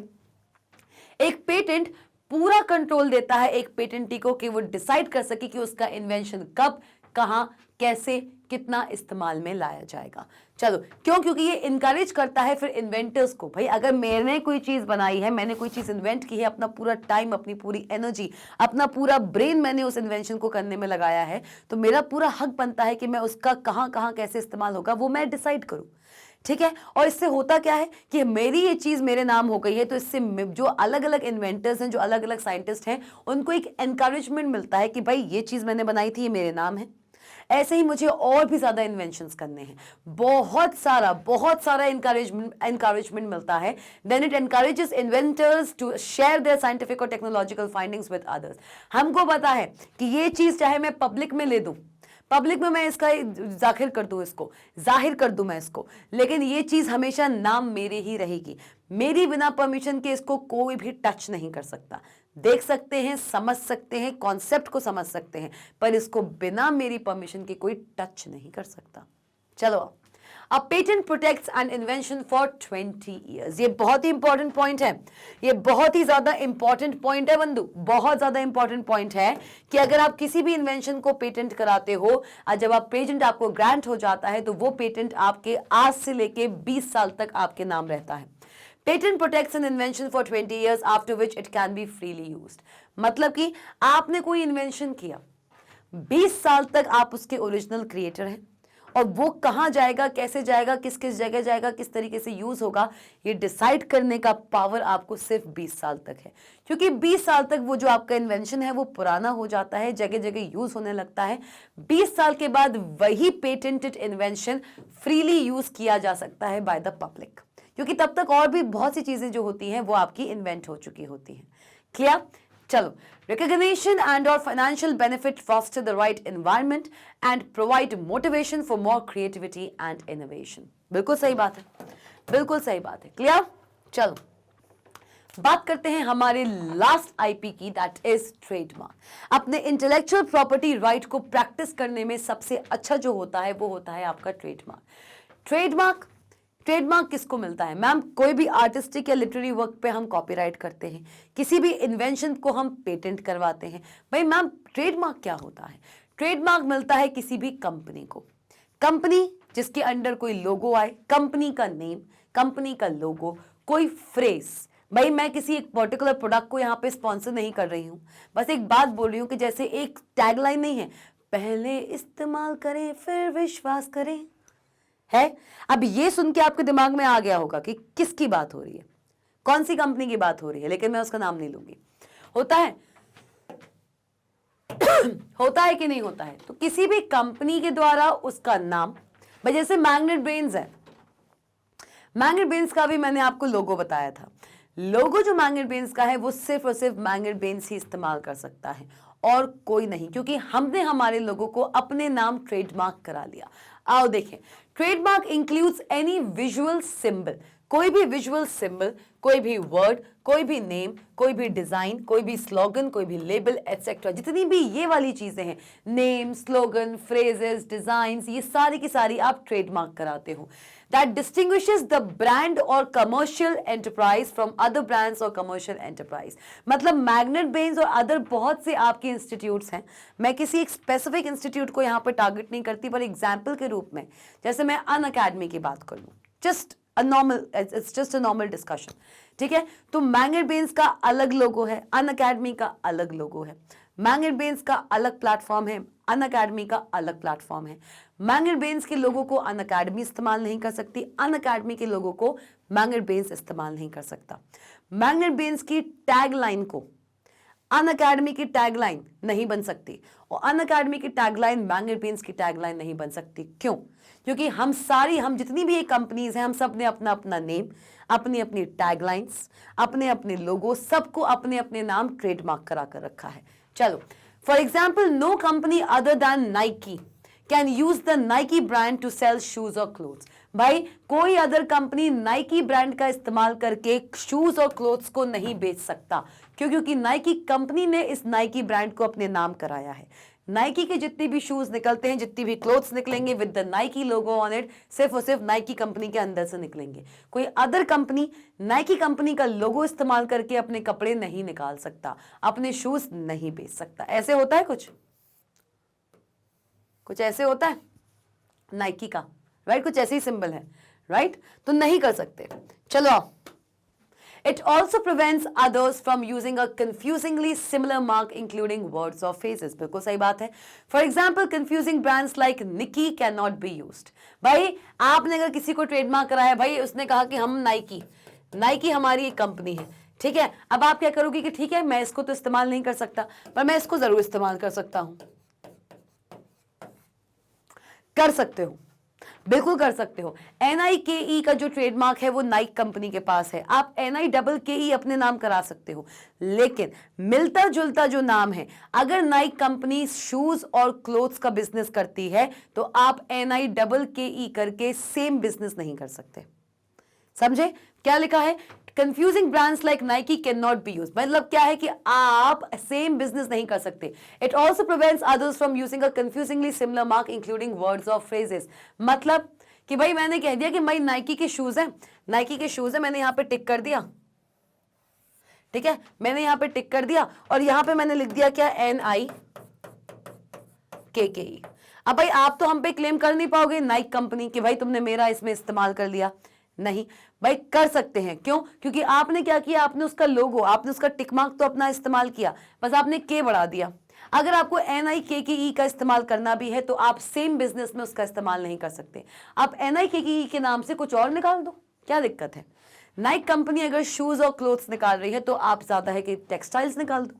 एक पेटेंट पूरा कंट्रोल देता है एक पेटेंटी को कि वो डिसाइड कर सके कि उसका इन्वेंशन कब, कहां, कैसे, कितना इस्तेमाल में लाया जाएगा। चलो, क्यों? क्योंकि ये इनकरेज करता है फिर इन्वेंटर्स को। भाई अगर मैंने कोई चीज बनाई है, मैंने कोई चीज इन्वेंट की है, अपना पूरा टाइम, अपनी पूरी एनर्जी, अपना पूरा ब्रेन मैंने उस इन्वेंशन को करने में लगाया है, तो मेरा पूरा हक बनता है कि मैं उसका कहां कहां कैसे इस्तेमाल होगा वो मैं डिसाइड करूं। ठीक है, और इससे होता क्या है कि मेरी ये चीज मेरे नाम हो गई है, तो इससे जो अलग अलग इन्वेंटर्स हैं, जो अलग अलग साइंटिस्ट हैं, उनको एक एनकरेजमेंट मिलता है कि भाई ये चीज मैंने बनाई थी, ये मेरे नाम है। ऐसे ही मुझे और भी ज्यादा इन्वेंशंस करने हैं, बहुत सारा एनकरेजमेंट मिलता है। Then it encourages inventors to share their scientific और टेक्नोलॉजिकल फाइंडिंग्स विद अदर्स। हमको पता है कि ये चीज चाहे मैं पब्लिक में ले दूं, पब्लिक में मैं इसका जाहिर कर दूं मैं इसको, लेकिन ये चीज हमेशा नाम मेरे ही रहेगी। मेरी बिना परमिशन के इसको कोई भी टच नहीं कर सकता। देख सकते हैं, समझ सकते हैं, कॉन्सेप्ट को समझ सकते हैं, पर इसको बिना मेरी परमिशन के कोई टच नहीं कर सकता। चलो, a patent protects an invention for 20 years. ये बहुत ही इंपॉर्टेंट पॉइंट है, ये बहुत ही ज्यादा इंपॉर्टेंट पॉइंट है बंधु, बहुत ज्यादा इंपॉर्टेंट पॉइंट है कि अगर आप किसी भी इन्वेंशन को पेटेंट कराते हो और जब आप पेटेंट आपको ग्रांट हो जाता है तो वो पेटेंट आपके आज से लेके 20 साल तक आपके नाम रहता है। Patent protects an invention for 20 years after which it can be freely used. मतलब कि आपने कोई इन्वेंशन किया, 20 साल तक आप उसके ओरिजिनल क्रिएटर हैं, और वो कहां जाएगा, कैसे जाएगा, किस किस जगह जाएगा, किस तरीके से यूज होगा, ये डिसाइड करने का पावर आपको सिर्फ 20 साल तक है। क्योंकि 20 साल तक वो जो आपका इन्वेंशन है वो पुराना हो जाता है, जगह जगह यूज होने लगता है। 20 साल के बाद वही पेटेंटेड इन्वेंशन फ्रीली यूज किया जा सकता है बाय द पब्लिक, क्योंकि तब तक और भी बहुत सी चीजें जो होती हैं वो आपकी इन्वेंट हो चुकी होती हैं। क्लियर? चलो, recognition and or financial benefit foster the right environment and provide motivation for more creativity and innovation। बिल्कुल सही बात है, बिल्कुल सही बात है। क्लियर? चलो बात करते हैं हमारे लास्ट आईपी की, दैट इज ट्रेडमार्क। अपने इंटेलेक्चुअल प्रॉपर्टी राइट को प्रैक्टिस करने में सबसे अच्छा जो होता है वो होता है आपका ट्रेडमार्क। ट्रेडमार्क किसको मिलता है? मैम, कोई भी आर्टिस्टिक या लिटरेरी वर्क पे हम कॉपीराइट करते हैं, किसी भी इन्वेंशन को हम पेटेंट करवाते हैं। भाई मैम, ट्रेडमार्क क्या होता है? ट्रेडमार्क मिलता है किसी भी कंपनी को, कंपनी जिसके अंडर कोई लोगो आए, कंपनी का नेम, कंपनी का लोगो, कोई फ्रेज। भाई मैं किसी एक पर्टिकुलर प्रोडक्ट को यहाँ पे स्पॉन्सर नहीं कर रही हूँ, बस एक बात बोल रही हूँ कि जैसे एक टैगलाइन नहीं है, पहले इस्तेमाल करें फिर विश्वास करें, है। अब ये सुन के आपके दिमाग में आ गया होगा कि किसकी बात हो रही है, कौन सी कंपनी की बात हो रही है, लेकिन मैं उसका नाम नहीं लूंगी। होता है होता है कि नहीं होता है? तो किसी भी कंपनी के द्वारा उसका नाम, भाई जैसे मैग्नेट ब्रेन्स है, मैग्नेट ब्रेन्स का भी मैंने आपको लोगो बताया था। लोगो जो मैग्नेट ब्रेन्स का है वो सिर्फ और सिर्फ मैग्नेट ब्रेन्स ही इस्तेमाल कर सकता है और कोई नहीं, क्योंकि हमने हमारे लोगों को अपने नाम ट्रेडमार्क करा लिया। आओ देखें, trademark includes any visual symbol, कोई भी विजुअल सिंबल, कोई भी वर्ड, कोई भी नेम, कोई भी डिजाइन, कोई भी स्लोगन, कोई भी लेबल एटसेट्रा, जितनी भी ये वाली चीजें हैं, नेम, स्लोगन, फ्रेजेस, डिजाइन्स, ये सारी की सारी आप ट्रेडमार्क कराते हो। That distinguishes the brand or commercial enterprise from other brands or commercial enterprise। मतलब मैग्नेट ब्रेन्स और अदर बहुत से आपके इंस्टीट्यूट्स हैं, मैं किसी एक स्पेसिफिक इंस्टीट्यूट को यहाँ पर टारगेट नहीं करती, पर एग्जाम्पल के रूप में जैसे मैं अनअकैडमी की बात कर लूँ, it's just a normal discussion, ठीक है। तो मैग्नेट ब्रेन्स का अलग लोगो है, अनअकैडमी का अलग लोगो है, मैग्नेट ब्रेन्स का अलग प्लेटफॉर्म है, अनअकैडमी का अलग प्लेटफॉर्म है। मैग्नेट ब्रेन्स के लोगों को अनअकैडमी इस्तेमाल नहीं कर सकती, अनअकैडमी के लोगों को मैग्नेट ब्रेन्स इस्तेमाल नहीं कर सकता। मैग्नेट ब्रेन्स की टैगलाइन को अनअकैडमी की टैगलाइन नहीं बन सकती, और अनअकैडमी की टैगलाइन मैग्नेट ब्रेन्स की टैगलाइन नहीं बन सकती। क्यों? क्योंकि हम जितनी भी ये कंपनीज हैं, हम सब ने अपना अपना नेम, अपनी अपनी टैगलाइंस, अपने अपने लोगो, सबको अपने अपने नाम ट्रेडमार्क करा कर रखा है। चलो, for example, no company other than Nike can use the Nike brand to sell shoes और क्लोथ्स। भाई कोई अदर कंपनी नाइकी ब्रांड का इस्तेमाल करके शूज और क्लोथ्स को नहीं बेच सकता। क्यों? क्योंकि नाइकी कंपनी ने इस नाइकी ब्रांड को अपने नाम कराया है। नाइकी के जितने भी शूज निकलते हैं, जितनी भी क्लोथ्स निकलेंगे with the Nike logo on it, सिर्फ और सिर्फ नाइकी कंपनी के अंदर से निकलेंगे। कोई अदर कंपनी नाइकी कंपनी का लोगो इस्तेमाल करके अपने कपड़े नहीं निकाल सकता, अपने शूज नहीं बेच सकता। ऐसे होता है कुछ ऐसे होता है नाइकी का, राइट? कुछ ऐसे ही सिंबल है, राइट? तो नहीं कर सकते। चलो आओ, It also prevents others from using a confusingly similar mark including words or phrases। बिल्कुल सही बात है। For example, confusing brands like Nike cannot be used। भाई आपने अगर किसी को ट्रेडमार्क कराया, भाई उसने कहा कि हम नाइकी हमारी एक कंपनी है, ठीक है। अब आप क्या करोगे कि ठीक है, मैं इसको तो इस्तेमाल नहीं कर सकता, पर मैं इसको जरूर इस्तेमाल कर सकता हूं। कर सकते हो, बिल्कुल कर सकते हो। NIKE का जो ट्रेडमार्क है वो नाइक कंपनी के पास है, आप NIKE अपने नाम करा सकते हो, लेकिन मिलता जुलता जो नाम है, अगर नाइक कंपनी शूज और क्लोथ्स का बिजनेस करती है तो आप NIKE करके सेम बिजनेस नहीं कर सकते। समझे क्या लिखा है? Confusing brands like Nike can not be use. मतलब क्या है कि आप सेम बिजनेस नहीं कर सकते। It also prevents others from using a confusingly similar mark including words or phrases. मतलब कि भाई मैंने कह दिया कि भाई नाइकी के शूज हैं, मैंने यहाँ पे टिक कर दिया, ठीक है, मैंने यहाँ पे टिक कर दिया और यहाँ पे मैंने लिख दिया क्या? NIKE। अब भाई आप तो हम पे क्लेम कर नहीं पाओगे नाइक कंपनी कि भाई तुमने मेरा इसमें इस्तेमाल कर लिया, नहीं भाई, कर सकते हैं। क्यों? क्योंकि आपने क्या किया, आपने उसका लोगो, आपने उसका टिक मार्क तो अपना इस्तेमाल किया, बस आपने के बढ़ा दिया। अगर आपको NIK की ई का इस्तेमाल करना भी है तो आप सेम बिजनेस में उसका इस्तेमाल नहीं कर सकते। आप NIK की ई के नाम से कुछ और निकाल दो, क्या दिक्कत है? नाइक कंपनी अगर शूज और क्लोथ्स निकाल रही है तो आप ज्यादा है कि टेक्सटाइल्स निकाल दो,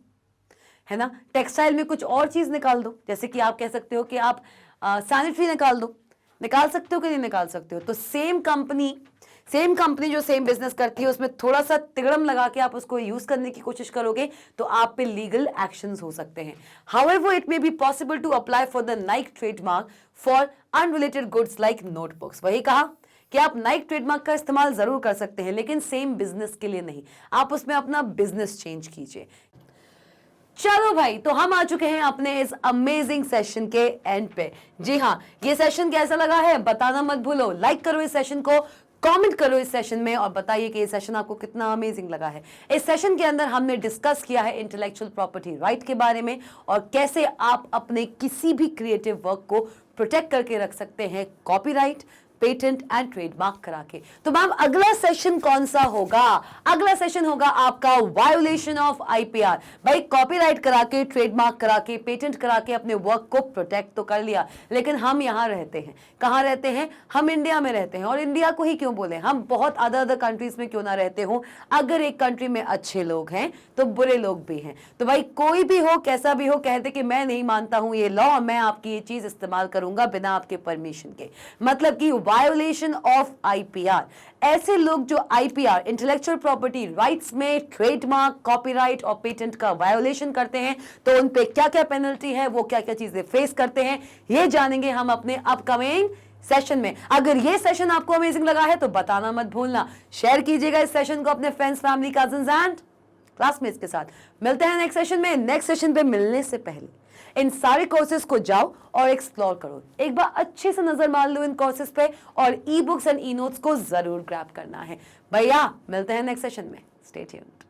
है ना? टेक्सटाइल में कुछ और चीज निकाल दो, जैसे कि आप कह सकते हो कि आप सैनिटरी निकाल दो। निकाल सकते हो कि नहीं निकाल सकते हो? तो सेम कंपनी जो सेम बिजनेस करती है उसमें थोड़ा सा तिगड़म लगा के आप उसको यूज करने की कोशिश करोगे तो आप पे लीगल एक्शंस हो सकते हैं। However it may be possible to apply for the Nike trademark for unrelated goods like notebooks. वही कहा कि आप नाइक ट्रेडमार्क का इस्तेमाल जरूर कर सकते हैं, लेकिन सेम बिजनेस के लिए नहीं। आप उसमें अपना बिजनेस चेंज कीजिए। चलो भाई, तो हम आ चुके हैं अपने इस अमेजिंग सेशन के एंड पे। जी हाँ, ये सेशन कैसा लगा है बताना मत भूलो। लाइक करो इस सेशन को, कमेंट करो इस सेशन में और बताइए कि ये सेशन आपको कितना अमेजिंग लगा है। इस सेशन के अंदर हमने डिस्कस किया है इंटेलेक्चुअल प्रॉपर्टी राइट के बारे में और कैसे आप अपने किसी भी क्रिएटिव वर्क को प्रोटेक्ट करके रख सकते हैं कॉपीराइट, पेटेंट एंड ट्रेडमार्क करा के। तो मैम अगला सेशन कौन सा होगा? अगला सेशन होगा आपका वायोलेशन ऑफ IPR। भाई कॉपीराइट करा के, ट्रेडमार्क करा के, पेटेंट करा के अपने वर्क को प्रोटेक्ट तो कर लिया, लेकिन हम यहाँ रहते हैं, कहाँ रहते हैं? हम इंडिया में रहते हैं। और इंडिया को ही क्यों बोले, हम बहुत अदर कंट्रीज में क्यों ना रहते हो। अगर एक कंट्री में अच्छे लोग हैं तो बुरे लोग भी हैं। तो भाई कोई भी हो, कैसा भी हो, कहते कि मैं नहीं मानता हूं ये लॉ, मैं आपकी ये चीज इस्तेमाल करूंगा बिना आपके परमिशन के, मतलब कि वायोलेशन ऑफ IPR। ऐसे लोग जो IPR इंटेलेक्चुअल प्रॉपर्टी राइट्स में ट्रेडमार्क, कॉपीराइट और पेटेंट का वायोलेशन करते हैं तो उन पे क्या क्या पेनल्टी है, वो क्या क्या चीजें फेस करते हैं, ये जानेंगे हम अपने अपकमिंग सेशन में। अगर ये सेशन आपको अमेजिंग लगा है तो बताना मत भूलना, शेयर कीजिएगा इस सेशन को अपने friends, family, cousins and classmates के साथ। मिलते हैं नेक्स्ट सेशन में। नेक्स्ट सेशन पे मिलने से पहले इन सारे कोर्सेज को जाओ और एक्सप्लोर करो, एक बार अच्छे से नजर मार लो इन कोर्सेज पे और e books and e notes को जरूर ग्रैब करना है। भैया मिलते हैं नेक्स्ट सेशन में, स्टे ट्यून्ड।